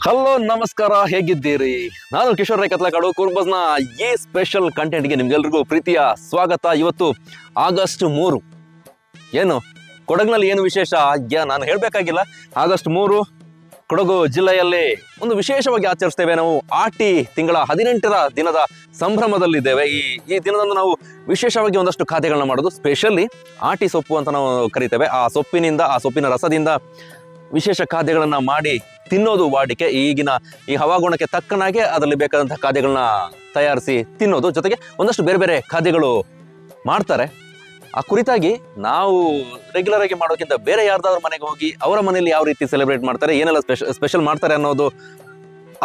Hello ನಮಸ್ಕಾರ, ಹೇಗಿದ್ದೀರಿ? ನಾನು ಕಿಶೋರ್ ರೈ ಕತ್ಲಕಾಡು ಕುರ್ಬಸ್ನ ಈ ಸ್ಪೆಷಲ್ ಕಂಟೆಂಟ್ಗೆ ನಿಮ್ಗೆಲ್ರಿಗೂ ಪ್ರೀತಿಯ ಸ್ವಾಗತ. ಇವತ್ತು ಆಗಸ್ಟ್ 3. ಏನು ಕೊಡಗಿನಲ್ಲಿ ಏನು ವಿಶೇಷ? ನಾನು ಹೇಳಬೇಕಾಗಿಲ್ಲ. ಆಗಸ್ಟ್ 3 ಕೊಡಗು ಜಿಲ್ಲೆಯಲ್ಲಿ ಒಂದು ವಿಶೇಷವಾಗಿ ಆಚರಿಸ್ತೇವೆ. ನಾವು ಆಟಿ ತಿಂಗಳ 18ರ ದಿನದ ಸಂಭ್ರಮದಲ್ಲಿದ್ದೇವೆ. ಈ ದಿನದಂದು ನಾವು ವಿಶೇಷವಾಗಿ ಒಂದಷ್ಟು ಖಾದ್ಯಗಳನ್ನ ಮಾಡೋದು. ಸ್ಪೆಷಲಿ ಆಟಿ ಸೊಪ್ಪು ಅಂತ ನಾವು ಕರಿತೇವೆ. ಆ ಸೊಪ್ಪಿನ ರಸದಿಂದ ವಿಶೇಷ ಖಾದ್ಯಗಳನ್ನ ಮಾಡಿ ತಿನ್ನೋದು ವಾಡಿಕೆ. ಈಗಿನ ಈ ಹವಾಗುಣಕ್ಕೆ ತಕ್ಕನಾಗೆ ಅದರಲ್ಲಿ ಬೇಕಾದಂತಹ ಖಾದ್ಯಗಳನ್ನ ತಯಾರಿಸಿ ತಿನ್ನೋದು, ಜೊತೆಗೆ ಒಂದಷ್ಟು ಬೇರೆ ಬೇರೆ ಖಾದ್ಯಗಳು ಮಾಡ್ತಾರೆ. ಆ ಕುರಿತಾಗಿ ನಾವು ರೆಗ್ಯುಲರ್ ಆಗಿ ಮಾಡೋಕ್ಕಿಂತ ಬೇರೆ ಯಾರ್ದಾದ್ರು ಮನೆಗೆ ಹೋಗಿ ಅವರ ಮನೆಯಲ್ಲಿ ಯಾವ ರೀತಿ ಸೆಲೆಬ್ರೇಟ್ ಮಾಡ್ತಾರೆ, ಏನೆಲ್ಲ ಸ್ಪೆಷಲ್ ಮಾಡ್ತಾರೆ ಅನ್ನೋದು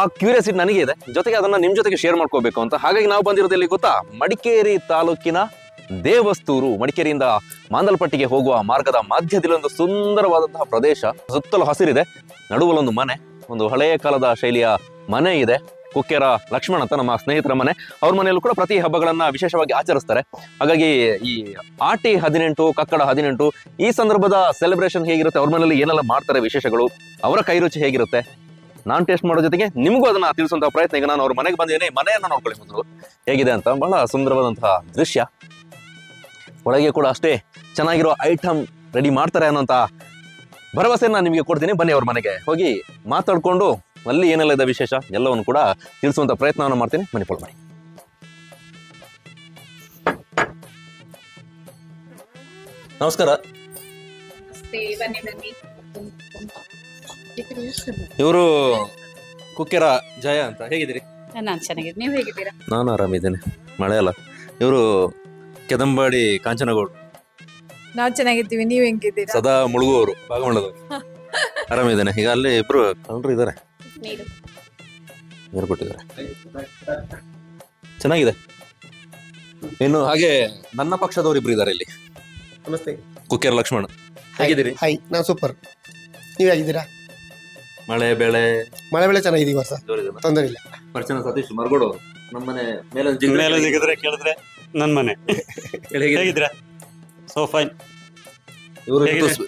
ಆ ಕ್ಯೂರಿಯಾಸಿಟಿ ನನಗೆ ಇದೆ. ಜೊತೆಗೆ ಅದನ್ನ ನಿಮ್ ಜೊತೆಗೆ ಶೇರ್ ಮಾಡ್ಕೋಬೇಕು ಅಂತ. ಹಾಗಾಗಿ ನಾವು ಬಂದಿರೋದು ಎಲ್ಲಿ ಗೊತ್ತಾ? ಮಡಿಕೇರಿ ತಾಲೂಕಿನ ದೇವಸ್ತೂರು. ಮಡಿಕೇರಿಯಿಂದ ಮಾಂದಲ್ಪಟ್ಟಿಗೆ ಹೋಗುವ ಮಾರ್ಗದ ಮಧ್ಯದಲ್ಲಿ ಒಂದು ಸುಂದರವಾದಂತಹ ಪ್ರದೇಶ. ಸುತ್ತಲೂ ಹಸಿರಿದೆ, ನಡುವಲ್ಲೊಂದು ಮನೆ, ಒಂದು ಹಳೆಯ ಕಾಲದ ಶೈಲಿಯ ಮನೆ ಇದೆ. ಕುಕ್ಕೆರ ಲಕ್ಷ್ಮಣ್ ಅಂತ ನಮ್ಮ ಸ್ನೇಹಿತರ ಮನೆ. ಅವ್ರ ಮನೆಯಲ್ಲೂ ಕೂಡ ಪ್ರತಿ ಹಬ್ಬಗಳನ್ನ ವಿಶೇಷವಾಗಿ ಆಚರಿಸ್ತಾರೆ. ಹಾಗಾಗಿ ಈ ಆಟಿ 18, ಕಕ್ಕಡ 18 ಈ ಸಂದರ್ಭದ ಸೆಲೆಬ್ರೇಷನ್ ಹೇಗಿರುತ್ತೆ, ಅವ್ರ ಮನೆಯಲ್ಲಿ ಏನೆಲ್ಲ ಮಾಡ್ತಾರೆ, ವಿಶೇಷಗಳು, ಅವರ ಕೈರುಚಿ ಹೇಗಿರುತ್ತೆ, ನಾನು ಟೇಸ್ಟ್ ಮಾಡೋ ಜೊತೆಗೆ ನಿಮಗೂ ಅದನ್ನ ತಿಳಿಸುವಂತಹ ಪ್ರಯತ್ನ. ಈಗ ನಾನು ಅವ್ರ ಮನೆಗೆ ಬಂದಿದ್ದೀನಿ. ಮನೆಯನ್ನ ನೋಡ್ಕೊಳ್ಳಿ ಮೊದಲು ಹೇಗಿದೆ ಅಂತ. ಬಹಳ ಸುಂದರವಾದಂತಹ ದೃಶ್ಯ. ಒಳಗೆ ಕೂಡ ಅಷ್ಟೇ ಚೆನ್ನಾಗಿರೋ ಐಟಮ್ ರೆಡಿ ಮಾಡ್ತಾರೆ ಅನ್ನೋಂಥ ಭರವಸೆನ ನಿಮಗೆ ಕೊಡ್ತೀನಿ. ಬನ್ನಿ ಅವ್ರ ಮನೆಗೆ ಹೋಗಿ ಮಾತಾಡ್ಕೊಂಡು ಅಲ್ಲಿ ಏನೆಲ್ಲ ಇದೆ ವಿಶೇಷ ಎಲ್ಲವನ್ನು ಕೂಡ ತಿಳಿಸುವಂತ ಪ್ರಯತ್ನವನ್ನು ಮಾಡ್ತೀನಿ. ಬನ್ನಿ ಫೋನ್ ಮಾಡಿ. ನಮಸ್ಕಾರ. ಇವರು ಕುಕ್ಕೆರ ಜಯ ಅಂತ. ಹೇಗಿದ್ದೀರಿ? ನಾನು ಚೆನ್ನಾಗಿದ್ದೀನಿ, ನೀವು ಹೇಗಿದ್ದೀರಾ? ನಾನು ಆರಾಮಿದ್ದೇನೆ, ಮಳೆ ಅಲ್ಲ. ಇವರು ಕೆದಂಬಾಡಿ ಕಾಂಚನಗೌಡ. ನಾವು ಚೆನ್ನಾಗಿದ್ದೀವಿ, ನೀವ್ ಹೆಂಗಿದ್ದೀರಾ? ಸದಾ ಮುಳುಗುವವರು, ಭಾಗಮಂಡಲದವರು. ಆರಾಮಿದ್ದೇನೆ. ಈಗ ಅಲ್ಲಿ ಇಬ್ರು ಕಳ್ಳರು ಇದ್ದಾರೆ, ನೀರು ಕೊಟ್ಟಿದ್ದಾರೆ, ಚೆನ್ನಾಗಿದೆ. ಇನ್ನು ಹಾಗೆ ನನ್ನ ಪಕ್ಷದವರು ಇಬ್ರು ಇದ್ದಾರೆ ಇಲ್ಲಿ. ನಮಸ್ತೆ. ಕುಕ್ಕೆರ ಲಕ್ಷ್ಮಣ್. ಹೇಗಿದ್ದೀರಿ? ಹಾಯ್, ನಾವು ಸೂಪರ್. ನೀವ್ ಹೇಗಿದ್ದೀರಾ? ಮಳೆ ಬೆಳೆ ಚೆನ್ನಾಗಿದ್ದೀವಿ ವರ್ಷ, ತೊಂದರೆ ಇಲ್ಲ. ಪರಿಚಯ ಸತೀಶ್ ಮರ್ಗೋಡು, ನಮ್ಮನೆ ಮೇಲೆ ಜಿಗಿದ್ರೆ ಕೇಳಿದ್ರೆ ನನ್ ಮನೆ. ಹೇಗಿದ್ದೀರಾ? So fine. ಇವರು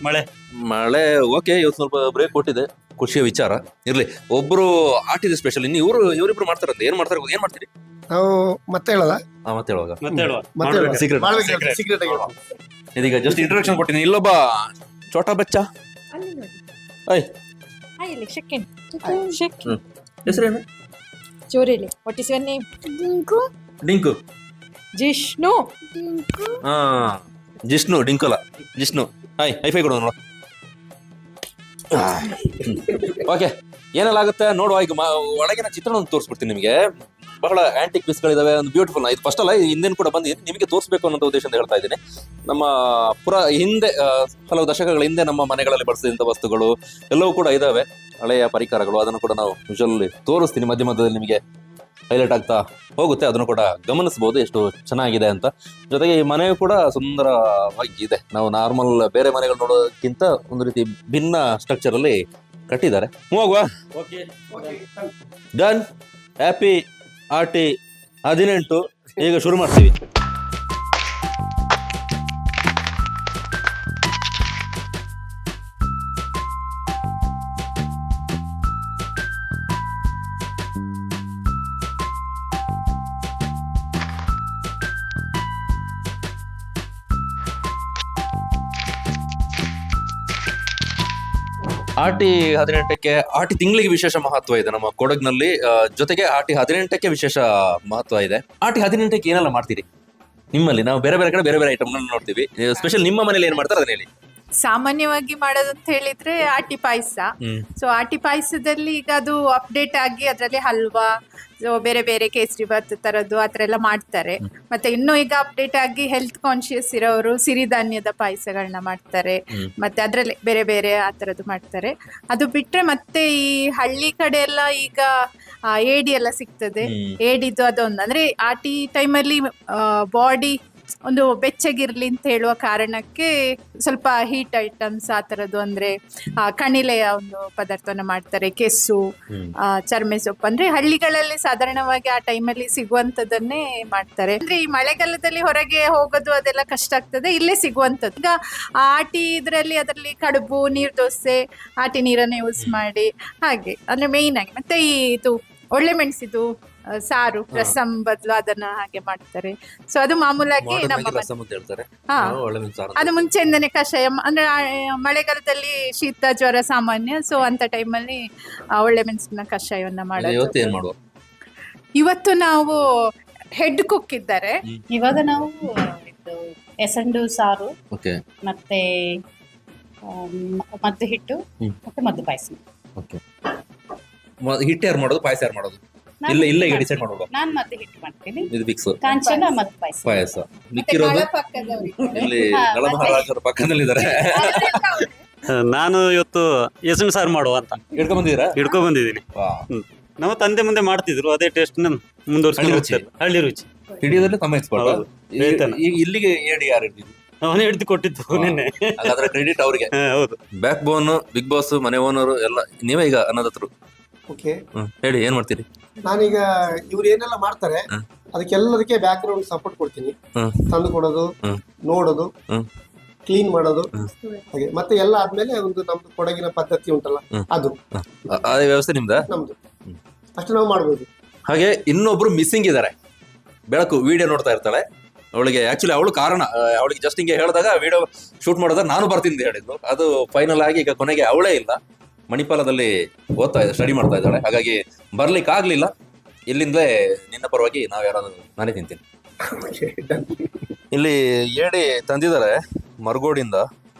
ಮಳೆ ಓಕೆ, ಇವತ್ತು ಸ್ವಲ್ಪ ಬ್ರೇಕ್ ಕೊಟ್ಟಿದೆ, ಖುಷಿಯ ವಿಚಾರ. ಇರ್ಲಿ, ಒಬ್ರು ಆಟಿದೆ ಸ್ಪೆಷಲ್. ಇನ್ನು ಇವರಿಬ್ರು ಮಾಡ್ತಾರಂತೆ. ಏನ್ ಮಾಡ್ತೀರಿ? ನಾವು ಮತ್ತೆ ಹೇಳೋದಾ? ಮತ್ತೆ ಹೇಳುವಾಗ ಮತ್ತೆ ಹೇಳೋದು. ಸೀಕ್ರೆಟ್. ಮಾಡ್ಬೇಕು, secret ಆಗಿ ಹೇಳೋದು. ಇದೀಗ ಜಸ್ಟ್ ಇಂಟ್ರೊಡಕ್ಷನ್ ಕೊಟ್ಟಿನಿ. ಇಲ್ಲೊಬ್ಬ ಚೋಟಾ ಬಚ್ಚ. ಹೆಸರೇನು? ಜೋರೇಳಿ. What is your name? Dinku. Jishnu. ಹಾ, ಜಿಷ್ಣು. ಡಿಂಕೋಲ, ಜಿಷ್ಣು. ಹೈಫೈ ಕೊಡೋಣ ನೋಡ. ಓಕೆ, ಏನೆಲ್ಲ ಆಗುತ್ತೆ ನೋಡುವ. ಈಗ ಒಳಗಿನ ಚಿತ್ರಣ ಒಂದು ತೋರಿಸ್ಬಿಡ್ತೀನಿ ನಿಮಗೆ. ಬಹಳ ಆಂಟಿಕ್ ಪೀಸ್ಗಳಿದಾವೆ, ಒಂದು ಬ್ಯೂಟಿಫುಲ್. ಇದು ಫಸ್ಟ್ ಅಲ್ಲ, ಹಿಂದೇನು ಕೂಡ ಬಂದಿದ್ದೀನಿ, ನಿಮಗೆ ತೋರಿಸ್ಬೇಕು ಅನ್ನೋ ಉದ್ದೇಶದಿಂದ ಹೇಳ್ತಾ ಇದ್ದೀನಿ. ನಮ್ಮ ಹಿಂದೆ ಹಲವು ದಶಕಗಳ ಹಿಂದೆ ನಮ್ಮ ಮನೆಗಳಲ್ಲಿ ಬಳಸಿದಂಥ ವಸ್ತುಗಳು ಎಲ್ಲವೂ ಕೂಡ ಇದಾವೆ, ಹಳೆಯ ಪರಿಕರಗಳು. ಅದನ್ನು ಕೂಡ ನಾವು ವಿಜುವಲ್ಲಿ ತೋರಿಸ್ತೀನಿ. ಮಧ್ಯ ಮಧ್ಯದಲ್ಲಿ ನಿಮಗೆ ಹೈಲೈಟ್ ಆಗ್ತಾ ಹೋಗುತ್ತೆ, ಅದನ್ನು ಕೂಡ ಗಮನಿಸಬಹುದು ಎಷ್ಟು ಚೆನ್ನಾಗಿದೆ ಅಂತ. ಜೊತೆಗೆ ಈ ಮನೆಯು ಕೂಡ ಸುಂದರವಾಗಿ ಇದೆ. ನಾವು ನಾರ್ಮಲ್ ಬೇರೆ ಮನೆಗಳು ನೋಡೋದಕ್ಕಿಂತ ಒಂದು ರೀತಿ ಭಿನ್ನ ಸ್ಟ್ರಕ್ಚರ್ ಅಲ್ಲಿ ಕಟ್ಟಿದ್ದಾರೆ. ಹೋಗುವ. ಡನ್. ಹ್ಯಾಪಿ ಆಟಿ 18 ಈಗ ಶುರು ಮಾಡ್ತೀವಿ. ಆಟಿ 18ಕ್ಕೆ, ಆಟಿ ತಿಂಗಳಿಗೆ ವಿಶೇಷ ಮಹತ್ವ ಇದೆ ನಮ್ಮ ಕೊಡಗಿನಲ್ಲಿ. ಜೊತೆಗೆ ಆಟಿ 18ಕ್ಕೆ ವಿಶೇಷ ಮಹತ್ವ ಇದೆ. ಆಟಿ 18ಕ್ಕೆ ಏನೆಲ್ಲ ಮಾಡ್ತೀರಿ ನಿಮ್ಮಲ್ಲಿ? ನಾವು ಬೇರೆ ಬೇರೆ ಕಡೆ ಬೇರೆ ಬೇರೆ ಐಟಮ್ಗಳನ್ನ ನೋಡ್ತೀವಿ. ಸ್ಪೆಷಲ್ ನಿಮ್ಮ ಮನೇಲಿ ಏನ್ ಮಾಡ್ತಾರೆ ಅದನ್ನ ಹೇಳಿ. ಸಾಮಾನ್ಯವಾಗಿ ಮಾಡೋದಂತ ಹೇಳಿದ್ರೆ ಆಟಿ ಪಾಯಸ. ಸೊ ಆಟಿ ಪಾಯಸದಲ್ಲಿ ಈಗ ಅದು ಅಪ್ಡೇಟ್ ಆಗಿ ಅದರಲ್ಲಿ ಹಲ್ವಾ, ಬೇರೆ ಬೇರೆ ಕೇಸರಿ ಬಾತ್ ತರದ್ದು ಆ ಥರ ಎಲ್ಲ ಮಾಡ್ತಾರೆ. ಮತ್ತೆ ಇನ್ನು ಈಗ ಅಪ್ಡೇಟ್ ಆಗಿ ಹೆಲ್ತ್ ಕಾನ್ಶಿಯಸ್ ಇರೋರು ಸಿರಿಧಾನ್ಯದ ಪಾಯಸಗಳನ್ನ ಮಾಡ್ತಾರೆ. ಮತ್ತೆ ಅದರಲ್ಲಿ ಬೇರೆ ಬೇರೆ ಆ ಥರದ್ದು ಮಾಡ್ತಾರೆ. ಅದು ಬಿಟ್ರೆ ಮತ್ತೆ ಈ ಹಳ್ಳಿ ಕಡೆ ಎಲ್ಲ ಈಗ ಏಡಿ ಎಲ್ಲ ಸಿಗ್ತದೆ. ಏಡಿದ್ದು ಅದೊಂದು ಅಂದ್ರೆ ಆಟಿ ಟೈಮಲ್ಲಿ ಬಾಡಿ ಒಂದು ಬೆಚ್ಚಗಿರ್ಲಿ ಅಂತ ಹೇಳುವ ಕಾರಣಕ್ಕೆ ಸ್ವಲ್ಪ ಹೀಟ್ ಐಟಮ್ಸ್ ಆ ಥರದ್ದು ಅಂದರೆ ಕಣಿಲೆಯ ಒಂದು ಪದಾರ್ಥವನ್ನು ಮಾಡ್ತಾರೆ, ಕೆಸ್ಸು, ಚರ್ಮೆ ಸೊಪ್ಪು. ಅಂದರೆ ಹಳ್ಳಿಗಳಲ್ಲಿ ಸಾಧಾರಣವಾಗಿ ಆ ಟೈಮಲ್ಲಿ ಸಿಗುವಂಥದ್ದನ್ನೇ ಮಾಡ್ತಾರೆ. ಅಂದರೆ ಈ ಮಳೆಗಾಲದಲ್ಲಿ ಹೊರಗೆ ಹೋಗೋದು ಅದೆಲ್ಲ ಕಷ್ಟ ಆಗ್ತದೆ, ಇಲ್ಲೇ ಸಿಗುವಂಥದ್ದು. ಈಗ ಆಟಿ ಇದರಲ್ಲಿ ಅದರಲ್ಲಿ ಕಡುಬು, ನೀರು ದೋಸೆ, ಆಟಿ ನೀರನ್ನು ಯೂಸ್ ಮಾಡಿ ಹಾಗೆ ಅಂದರೆ ಮೇಯ್ನ್ ಆಗಿ. ಮತ್ತೆ ಈ ಇದು ಒಳ್ಳೆ ಮೆಣಸಿದು ಸಾರು, ರಸಂ ಬದಲು ಅದನ್ನ ಹಾಗೆ ಮಾಡ್ತಾರೆ. ಸೊ ಅದು ಮಾಮೂಲಾಗಿ ನಮ್ಮ ರಸಂ ಅಂತ ಹೇಳ್ತಾರೆ. ಹಾ. ಒಳ್ಳೆ ಮೆಣಸು ಸಾರು. ಅದು ಮುಂಚೆಯಿಂದನೇ ಕಷಾಯ ಅಂದ್ರೆ ಮಳೆಗಾಲದಲ್ಲಿ ಶೀತ ಜ್ವರ ಸಾಮಾನ್ಯ. ಸೊ ಅಂತ ಟೈಮಲ್ಲಿ ಒಳ್ಳೆ ಮೆಣಸಿನ ಕಷಾಯವನ್ನ ಇವತ್ತು ಏನ್ ಮಾಡೋದು. ಮಾಡುವ? ಇವತ್ತು ನಾವು ಹೆಡ್ ಕುಕ್ ಇದ್ದಾರೆ. ಇವಾಗ ನಾವು ಇದು ಎಸಂಡು ಸಾರು ಓಕೆ ಮತ್ತೆ ಮದ್ದು ಹಿಟ್ಟು ಮತ್ತೆ ಮದ್ದು ಪಾಯಸ. ಓಕೆ. ಹಿಟ್ಟು ಯಾರು ಮಾಡೋದು, ಪಾಯಸ ಯಾರು ಮಾಡೋದು? ಇಲ್ಲ ಈಗ ಡಿಸೈಡ್ ಮಾಡೋದು. ನಾನ್ ಮದ್ದು ಹಿಟ್ಟು ಮಾಡ್ತೀನಿ, ಇದು ಫಿಕ್ಸ್. ಕಾಂಚನ ಮದ್ದು ಪಾಯಸ. ಪಾಯಸ ಮತ್ತೆ ಮಿಕ್ಕಿರೋದು ಕಾಳ ಪಕ್ಕದವ್ರು ಇದ್ದಾರೆ. ಇಲ್ಲಿ ಹಾ, ನಳ ಮಹಾರಾಜರ ಪಕ್ಕದಲ್ಲಿದ್ದಾರೆ. ಅವರೆಲ್ಲ ಅವ್ರೆ. ನಾನು ಇವತ್ತು ಎಸಣ್ ಸಾರು ಮಾಡುವ ಅಂತ ಹಿಡ್ಕೊಂಡ್ ಬಂದಿದ್ದೀರಾ? ಹಿಡ್ಕೊಂಡ್ ಬಂದಿದ್ದೀನಿ. ನಮ್ಮ ತಂದೆ ಮುಂದೆ ಮಾಡ್ತಿದ್ರು, ಅದೇ ಟೇಸ್ಟ್ ಮುಂದುವರ್ಸ್ಕೊಂಡು ಹಳ್ಳಿ ರುಚಿ. ಹೋಗ್ತಾರೆ. ಹಳ್ಳಿ ರುಚಿ. ಹಿಡಿಯೋದ್ರಲ್ಲಿ ತಮ್ಮ ಎಕ್ಸ್ಪರ್ಟ್. ಹೌದು. ಹೇಳ್ತಾನೆ. ಈಗ ಇಲ್ಲಿಗೆ ಏಡಿ ಯಾರು ಹಿಡಿದಿದ್ದು? ಅವನೇ ಹಿಡಿದು ಕೊಟ್ಟಿದ್ದು ನಿನ್ನೆ. ಹಾಗಾದ್ರೆ ಕ್ರೆಡಿಟ್ ಅವ್ರಿಗೆ. ಹೌದು. ಬ್ಯಾಕ್ ಬೋನ್, ಬಿಗ್ ಬಾಸ್, ಮನೆ ಓನರ್ ಎಲ್ಲ ನೀವೇ ಈಗ ಅನ್ನೋದತ್ರ. ಓಕೆ, ಹೇಳಿ ಏನ್ ಮಾಡ್ತೀರಿ? ನಾನೀಗ ಇವ್ರು ಏನೆಲ್ಲ ಮಾಡ್ತಾರೆ ಅದಕ್ಕೆಲ್ಲದಕ್ಕೆ ಬ್ಯಾಕ್ ಗ್ರೌಂಡ್ ಸಪೋರ್ಟ್ ಕೊಡ್ತೀನಿ. ತಂದು ಕೊಡೋದು, ನೋಡೋದು, ಕ್ಲೀನ್ ಮಾಡೋದು ಹಾಗೆ. ಮತ್ತೆ ಎಲ್ಲ ಆದ್ಮೇಲೆ ಒಂದು ನಮ್ದು ಕೊಡಗಿನ ಪದ್ಧತಿ ಉಂಟಲ್ಲ ಅದು ಅದೇ ವ್ಯವಸ್ಥೆ ನಿಮ್ದ? ನಮ್ದು ಅಷ್ಟು ನಾವು ಮಾಡ್ಬೋದು. ಹಾಗೆ ಇನ್ನೊಬ್ರು ಮಿಸ್ಸಿಂಗ್ ಇದ್ದಾರೆ. ಬೆಳಕು ವಿಡಿಯೋ ನೋಡ್ತಾ ಇರ್ತಾಳೆ. ಅವಳಿಗೆ ಆಕ್ಚುಲಿ ಅವಳು ಕಾರಣ. ಅವಳಿಗೆ ಜಸ್ಟ್ ಹಿಂಗೆ ಹೇಳಿದಾಗ ವಿಡಿಯೋ ಶೂಟ್ ಮಾಡಿದಾಗ ನಾನು ಬರ್ತೀನಿ ಅಂತ ಹೇಳಿದ್ಲು. ಅದು ಫೈನಲ್ ಆಗಿ ಈಗ ಕೊನೆಗೆ ಅವಳೇ ಇಲ್ಲ, ಮಣಿಪಾಲದಲ್ಲಿ ಓದ್ತಾ ಇದ್ದಾಳೆ, ಸ್ಟಡಿ ಮಾಡ್ತಾ ಇದ್ದಾಳೆ. ಹಾಗಾಗಿ ಬರ್ಲಿಕ್ಕೆ ಆಗ್ಲಿಲ್ಲ. ಇಲ್ಲಿಂದಲೇ ನಿನ್ನ ಪರವಾಗಿ ನಾವ್ ಯಾರಾದ್ರೂ ನಾನೇ ತಿಂತೀನಿ. ಇಲ್ಲಿ ಏಡಿ ತಂದಿದ್ದಾರೆ ಮರಗೋಡಿಂದ.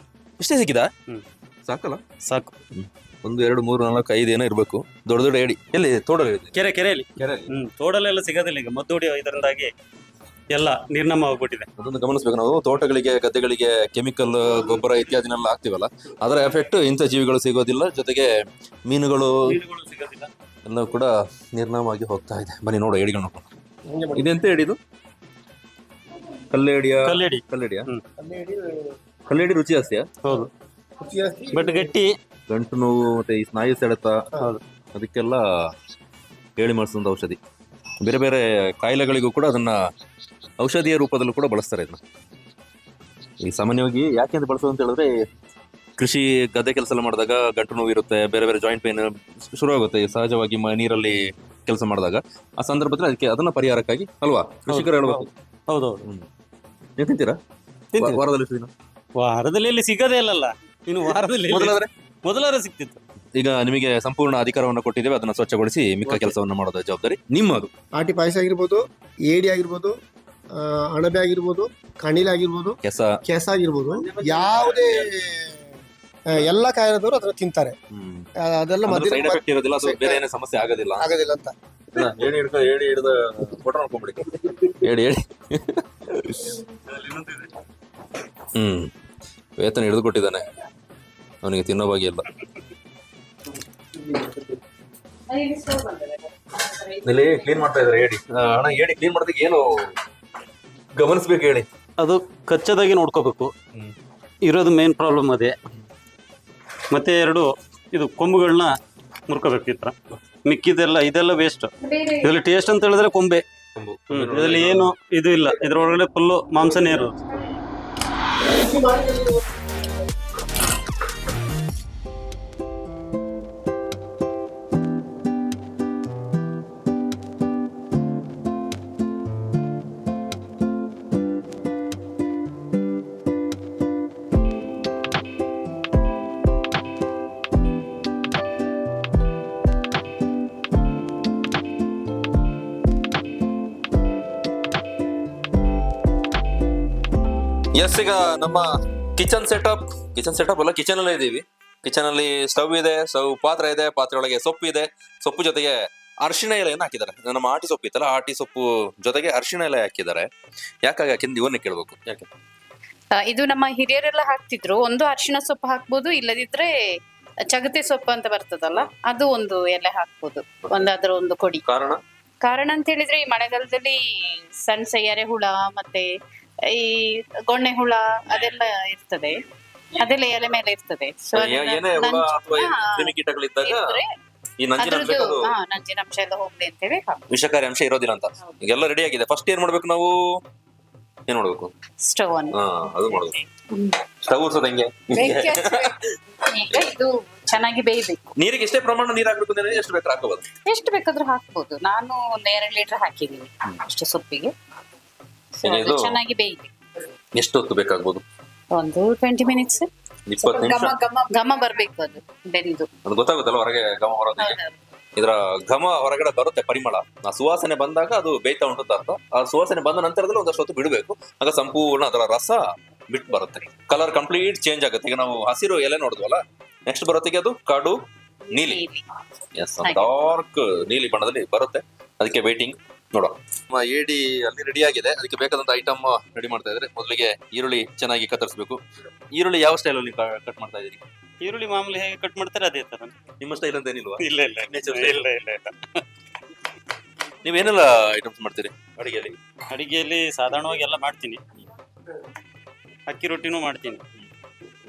ಇಷ್ಟೇ ಸಿಕ್ಕಿದ? ಸಾಕಲ್ಲ? ಸಾಕು. 1 2 3 4 5 ಏನೋ ಇರ್ಬೇಕು. ದೊಡ್ಡ ದೊಡ್ಡ ಏಡಿ. ಎಲ್ಲಿ ತೋಡಲ್ಲಿ? ಕೆರೆಯಲ್ಲಿ. ಕೆರೆಯಲ್ಲಿ. ತೋಡಲೆಲ್ಲ ಸಿಗೋದಿಲ್ಲ ಈಗ, ಮದ್ದೋಡಿ ಇದರಿಂದಾಗಿ ಎಲ್ಲ ನಿರ್ನಾಮ ಆಗ್ಬಿಟ್ಟಿದೆ. ಅದನ್ನು ಗಮನಿಸಬೇಕು ನಾವು. ತೋಟಗಳಿಗೆ, ಗದ್ದೆಗಳಿಗೆ ಕೆಮಿಕಲ್ ಗೊಬ್ಬರ ಇತ್ಯಾದಿನೆಲ್ಲ ಹಾಕ್ತಿವಲ್ಲ, ಅದರ ಎಫೆಕ್ಟ್ ಇಂಥ ಜೀವಿಗಳು ಸಿಗೋದಿಲ್ಲ. ಜೊತೆಗೆ ಮೀನುಗಳು ಸಿಗೋದಿಲ್ಲ. ಎಲ್ಲವೂ ಕೂಡ ನಿರ್ನಾಮ ಆಗಿ ಹೋಗ್ತಾ ಇದೆ. ಬನ್ನಿ ನೋಡು ಏಡಿಗಳು ನೋಡ್ಕೊಂಡು. ಹಂಗೆ ಮಾಡಿ. ಇದೆಂತ ಏಡಿದು? ಕಲ್ಲೇಡಿಯ? ಕಲ್ಲೇಡಿ. ಕಲ್ಲೇಡಿಯ? ಅಲ್ಲೇ ಇಡೀ ಕಲ್ಲೇಡಿ ರುಚಿ ಜಾಸ್ತಿಯಾ? ಹೌದು. ರುಚಿ ಜಾಸ್ತಿ. ಬಟ್ ಗಟ್ಟಿ. ಗಂಟು ನೋವು ಮತ್ತೆ ಈ ಸ್ನಾಯು ಸೆಳೆತ, ಹೌದು. ಅದಕ್ಕೆಲ್ಲ ಹೇಳಿ ಮಾಡಿಸಿದ ಔಷಧಿ. ಬೇರೆ ಬೇರೆ ಕಾಯಿಲೆಗಳಿಗೂ ಕೂಡ ಅದನ್ನ ಔಷಧಿಯ ರೂಪದಲ್ಲೂ ಕೂಡ ಬಳಸ್ತಾರೆ ಇದನ್ನ. ಈ ಸಾಮಾನ್ಯವಾಗಿ ಯಾಕೆ ಅಂತ ಬಳಸೋದು ಅಂತ ಹೇಳಿದ್ರೆ, ಕೃಷಿ ಗದ್ದೆ ಕೆಲಸ ಎಲ್ಲ ಮಾಡಿದಾಗ ಗಂಟು ನೋವು ಇರುತ್ತೆ, ಬೇರೆ ಬೇರೆ ಜಾಯಿಂಟ್ ಪೇನ್ ಶುರುವಾಗುತ್ತೆ ಸಹಜವಾಗಿ ನೀರಲ್ಲಿ ಕೆಲಸ ಮಾಡಿದಾಗ. ಆ ಸಂದರ್ಭದಲ್ಲಿ ಅದಕ್ಕೆ ಅದನ್ನ ಪರಿಹಾರಕ್ಕಾಗಿ ಅಲ್ವಾ ಕೃಷಿಕರು ಹೇಳ್ಬೇಕು. ಹೌದೌದು. ನೀವು ತಿಂತೀರಾ? ತಿಂತೀವಿ. ವಾರದಲ್ಲಿ ಎಷ್ಟು ದಿನ? ವಾರದಲ್ಲಿ ಇಲ್ಲಿ ಸಿಗದೇ ಇಲ್ಲಲ್ಲ. ಇನ್ನು ವಾರದಲ್ಲಿ ಮೊದಲಾದ್ರೆ ಸಿಕ್ತಿತ್ತು. ಈಗ ನಿಮಗೆ ಸಂಪೂರ್ಣ ಅಧಿಕಾರವನ್ನು ಕೊಟ್ಟಿದ್ದೇವೆ, ಅದನ್ನ ಸ್ವಚ್ಛಗೊಳಿಸಿ ಮಿಕ್ಕ ಕೆಲಸವನ್ನು ಮಾಡೋದ ಜವಾಬ್ದಾರಿ ನಿಮ್ಮದು. ಆಟಿ ಪಾಯಸ ಆಗಿರ್ಬೋದು, ಏಡಿ ಆಗಿರ್ಬೋದು, ಅಣಬೆ ಆಗಿರ್ಬೋದು, ಕಣಿಲೆ ಆಗಿರ್ಬೋದು, ಕೆಸ ಆಗಿರ್ಬೋದು, ಯಾವುದೇ ಎಲ್ಲ ಕಾಯಿಲೆದವರು ಅದನ್ನ ತಿಂತಾರೆ. ಅದೆಲ್ಲ ಸೈಡ್ ಎಫೆಕ್ಟ್ ಇರೋದಿಲ್ಲ, ಅದು ಬೇರೆ ಏನೇ ಸಮಸ್ಯೆ ಆಗೋದಿಲ್ಲ ಅಂತ. ಏಡಿ ಹಿಡಿದ ಫೋಟೋ ನೋಡ್ಕೊಂಡ್ಬಿಡಿ. ಏಡಿ ವೇತನ ಹಿಡಿದು ಕೊಟ್ಟಿದ್ದಾನೆ, ಅವನಿಗೆ ತಿನ್ನೋ ಬಗ್ಗೆ ಇಲ್ಲ. ಇಲ್ಲಿ ಕ್ಲೀನ್ ಮಾಡ್ತಾ ಇದ್ದಾರೆ ಏಡಿ. ಅಣ್ಣ, ಏಡಿ ಕ್ಲೀನ್ ಮಾಡೋದಕ್ಕೆ ಏನು ಗಮನಿಸ್ಬೇಕು ಹೇಳಿ? ಅದು ಕಚ್ಚದಾಗಿ ನೋಡ್ಕೋಬೇಕು, ಇರೋದು ಮೇನ್ ಪ್ರಾಬ್ಲಮ್ ಅದೇ. ಮತ್ತೆ ಎರಡು ಇದು ಕೊಂಬುಗಳನ್ನ ಮುರ್ಕೋಬೇಕು ಈ ಥರ. ಮಿಕ್ಕಿದೆಲ್ಲ ಇದೆಲ್ಲ ವೇಸ್ಟ್. ಇದರಲ್ಲಿ ಟೇಸ್ಟ್ ಅಂತ ಹೇಳಿದ್ರೆ ಕೊಂಬೆ. ಇದರಲ್ಲಿ ಏನು ಇದು ಇಲ್ಲ, ಇದ್ರೊಳಗಡೆ ಫುಲ್ಲು ಮಾಂಸನೇ ಇರೋದು. ಎಸ್, ಈಗ ನಮ್ಮ ಕಿಚನ್ ಸೆಟಪ್ ಅಲ್ಲ, ಕಿಚನ್ ಅಲ್ಲೇ ಇದೀವಿ. ಕಿಚನ್ ಅಲ್ಲಿ ಸ್ಟವ್ ಇದೆ, ಪಾತ್ರೆ ಇದೆ, ಪಾತ್ರೆ ಒಳಗೆ ಸೊಪ್ಪು ಇದೆ. ಸೊಪ್ಪು ಜೊತೆಗೆ ಅರಿಶಿಣ ಎಲೆಯನ್ನು ಹಾಕಿದ್ದಾರೆ. ನಮ್ಮ ಆಟಿ ಸೊಪ್ಪು ಇತ್ತಲ್ಲ, ಆಟಿ ಸೊಪ್ಪು ಜೊತೆಗೆ ಅರಿಶಿಣ ಎಲೆ ಹಾಕಿದ್ದಾರೆ. ಯಾಕಾಗ ಇವನ್ನೇ ಕೇಳ್ಬೇಕು, ಯಾಕೆ? ಇದು ನಮ್ಮ ಹಿರಿಯರೆಲ್ಲ ಹಾಕ್ತಿದ್ರು. ಒಂದು ಅರಿಶಿಣ ಸೊಪ್ಪು ಹಾಕ್ಬೋದು, ಇಲ್ಲದಿದ್ರೆ ಚಗತೆ ಸೊಪ್ಪು ಅಂತ ಬರ್ತದಲ್ಲ, ಅದು ಒಂದು ಎಲೆ ಹಾಕ್ಬೋದು. ಒಂದಾದ್ರೂ ಒಂದು ಕೊಡಿ. ಕಾರಣ ಅಂತ ಹೇಳಿದ್ರೆ ಈ ಮಳೆಗಾಲದಲ್ಲಿ ಸಣ್ಣ ಸೈಯಾರೆ ಹುಳ ಮತ್ತೆ ಈ ಗೊಣ್ಣೆ ಹುಳ ಅದೆಲ್ಲ ಇರ್ತದೆ, ಅದೆಲ್ಲ ಎಲೆ ಮೇಲೆ ಇರ್ತದೆ. ಸೊ ಏನೇ ಹುಳ ಅಥವಾ ಕ್ರಿಮಿಕೀಟಗಳಿದ್ದಾಗ ಈ ನಂಜಿನ ಅಂಶ ಅದು ನಂಜಿನ ಅಂಶ ಎಲ್ಲ ಹೋಗ್ಲಿ ಅಂತೇಳಿ ವಿಷಕಾರಿ ಅಂಶ ಇರೋದಿಲ್ಲ ಅಂತ. ಈಗೆಲ್ಲ ರೆಡಿ ಆಗಿದೆ. ಫಸ್ಟ್ ಏನ್ ಮಾಡ್ಬೇಕು ನಾವು? ಏನ್ ಮಾಡ್ಬೇಕು? ಸ್ಟವ್ ಅನ್ನು ಅದು ಮಾಡೋದು. ಸ್ಟವ್ ಉರ್ಸೋದು ಹೆಂಗೆ? ಈಗ ಇದು ಚೆನ್ನಾಗಿ ಬೇಯಬೇಕು. ನೀರಿಗೆ ಎಷ್ಟೇ ಪ್ರಮಾಣ ನೀರು ಹಾಕ್ಬೇಕು ಅಂದ್ರೆ ಎಷ್ಟು ಬೇಕಾದ್ರೆ ಹಾಕೋಬಹುದು? ಎಷ್ಟು ಬೇಕಾದ್ರೂ ಹಾಕ್ಬೋದು. ನಾನು ಒಂದು 2 ಲೀಟರ್ ಹಾಕಿದ್ದೀನಿ ಅಷ್ಟು ಸೊಪ್ಪಿಗೆ. So ಈಗ ಅದು ಇದು ಚೆನ್ನಾಗಿ ಬೇಯಬೇಕು. ಎಷ್ಟು ಹೊತ್ತು ಬೇಕಾಗ್ಬೋದು? ಒಂದು 20 ಮಿನಿಟ್ಸ್ 20 ನಿಮಿಷ. ಘಮ ಬರ್ಬೇಕು ಅದು ಬೆಂದು. ಅದು ಗೊತ್ತಾಗುತ್ತಲ್ಲ ಹೊರಗೆ ಘಮ ಬರೋದಿಗೆ. ಇದರ ಘಮ ಹೊರಗಡೆ ಬರುತ್ತೆ, ಪರಿಮಳ. ಆ ಸುವಾಸನೆ ಬಂದಾಗ ಅದು ಬೇಯ್ತಾ ಉಂಟು ಅಂತ ಅರ್ಥ. ಆ ಸುವಾಸನೆ ಬಂದ ನಂತರದಲ್ಲಿ ಒಂದಷ್ಟು ಹೊತ್ತು ಬಿಡಬೇಕು. ಆಗ ಸಂಪೂರ್ಣ ಅದರ ರಸ ಬಿಟ್ಟು ಬರುತ್ತೆ. ಕಲರ್ ಕಂಪ್ಲೀಟ್ ಚೇಂಜ್ ಆಗುತ್ತೆ. ಈಗ ನಾವು ಹಸಿರು ಎಲೆ ನೋಡಿದ್ವಲ್ಲ, ನೆಕ್ಸ್ಟ್ ಬರೋತ್ತಿಗೆ ಅದು ಕಡು ನೀಲಿ. ಎಸ್, ಡಾರ್ಕ್ ನೀಲಿ ಬಣ್ಣದಲ್ಲಿ ಬರುತ್ತೆ. ಅದಕ್ಕೆ ವೇಟಿಂಗ್ ನೋಡುವ. ಏಡಿ ಅಲ್ಲಿ ರೆಡಿ ಆಗಿದೆ. ಅದಕ್ಕೆ ಬೇಕಾದಂತ ಐಟಮ್ ರೆಡಿ ಮಾಡ್ತಾ ಇದ್ರೆ, ಮೊದಲಿಗೆ ಈರುಳ್ಳಿ ಚೆನ್ನಾಗಿ ಕತ್ತರಿಸಬೇಕು. ಈರುಳ್ಳಿ ಯಾವ ಸ್ಟೈಲ್ ಅಲ್ಲಿ ಕಟ್ ಮಾಡ್ತಾ ಇದ್ದೀರಿ? ಈರುಳ್ಳಿ ಮಾಮೂಲಿ ಹೇಗೆ ಕಟ್ ಮಾಡ್ತಾರೆ ಅದೇ ತರ. ನಿಮ್ಮ ಸ್ಟೈಲ್ ಅಂತ ಏನಿಲ್ವಾ? ಇಲ್ಲ ಇಲ್ಲ ಇಲ್ಲ. ನೀವೇನೆಲ್ಲ ಐಟಮ್ಸ್ ಮಾಡ್ತೀರಿ ಅಡಿಗೆಯಲ್ಲಿ? ಅಡಿಗೆಯಲ್ಲಿ ಸಾಧಾರಣವಾಗಿ ಎಲ್ಲ ಮಾಡ್ತೀನಿ. ಅಕ್ಕಿ ರೊಟ್ಟಿನೂ ಮಾಡ್ತೀನಿ.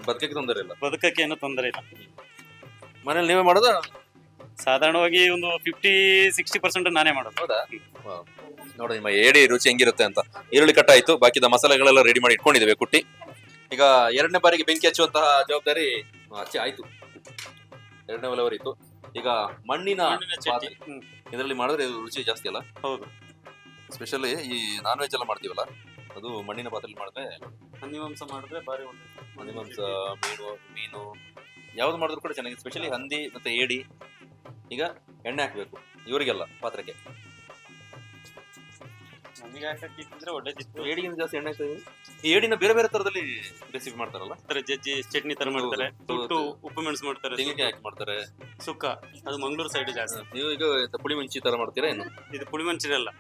ಬದುಕಕ್ಕೆ ತೊಂದರೆ ಇಲ್ಲ? ಬದುಕಕ್ಕೆ ಏನೂ ತೊಂದರೆ ಇಲ್ಲ. ಮನೇಲಿ ನೀವೇ ಮಾಡೋದ? ಸಾಧಾರಣವಾಗಿ ಒಂದು 50-60% ನಾನೇ ಮಾಡೋದು. ಹೌದಾ? ನೋಡಿ ನಿಮ್ಮ ಏಡಿ ರುಚಿ ಹೆಂಗಿರುತ್ತೆ ಅಂತ. ಈರುಳ್ಳಿ ಕಟ್ ಆಯ್ತು, ಬಾಕಿದ ಮಸಾಲೆಗಳೆಲ್ಲ ರೆಡಿ ಮಾಡಿ ಇಟ್ಕೊಂಡಿದ್ದೇವೆ ಕುಟ್ಟಿ. ಈಗ 2ನೇ ಬಾರಿಗೆ ಬೆಂಕಿ ಹಚ್ಚುವಂತಹ ಜವಾಬ್ದಾರಿ ಹಚ್ಚಿ ಆಯ್ತು. 2ನೇ ಒಲೆ ಹೊರಿತು. ಈಗ ಮಣ್ಣಿನ ಚಟ್ನಿ. ಇದರಲ್ಲಿ ಮಾಡಿದ್ರೆ ಇದು ರುಚಿ ಜಾಸ್ತಿ ಅಲ್ಲ? ಹೌದು. ಸ್ಪೆಷಲಿ ಈ ನಾನ್ ವೆಜ್ ಎಲ್ಲ ಮಾಡ್ತೀವಲ್ಲ, ಅದು ಮಣ್ಣಿನ ಪಾತ್ರೆಯಲ್ಲಿ ಮಾಡಿದ್ರೆ ಹಂದಿ ಮಾಂಸ ಮಾಡಿದ್ರೆ ಬಾರಿ ಒಳ್ಳೆ. ಹಂದಿ ಮಾಂಸ, ಮೀನು ಯಾವ್ದು ಮಾಡಿದ್ರು ಕೂಡ ಚೆನ್ನಾಗಿದೆ. ಸ್ಪೆಷಲಿ ಹಂದಿ ಮತ್ತೆ ಏಡಿ. ಈಗ ಎಣ್ಣೆ ಹಾಕ್ಬೇಕು ಇವರಿಗೆಲ್ಲ ಪಾತ್ರಕ್ಕೆ. ನಮಗೆ ಹಾಕಿದ್ರೆ ಒಳ್ಳೇದಿತ್ತು. ಏಡಿಗಿಂತ ಜಾಸ್ತಿ ಎಣ್ಣೆ ಹಾಕ್ತೀವಿ. ಈ ಏಡಿನ ಬೇರೆ ಬೇರೆ ತರದಲ್ಲಿ ರೆಸಿಪಿ ಮಾಡ್ತಾರಲ್ಲ. ಜಜ್ಜಿ ಚಟ್ನಿ ತರ ಮಾಡ್ತಾರೆ, ತುಟ್ಟು ಉಪ್ಪು ಮೆಣಸು ಮಾಡ್ತಾರೆ, ತೆಂಗಿನಕಾಯಿ ಹಾಕಿ ಮಾಡ್ತಾರೆ, ಸುಕ್ಕ. ಅದು ಮಂಗಳೂರು ಸೈಡ್ ಜಾಸ್ತಿ. ನೀವು ಈಗ ಪುಳಿ ಮುಂಚಿ ತರ ಮಾಡ್ತೀರಾ ಏನು? ಇದು ಪುಳಿ ಮಂಚಿರಲ್ಲ,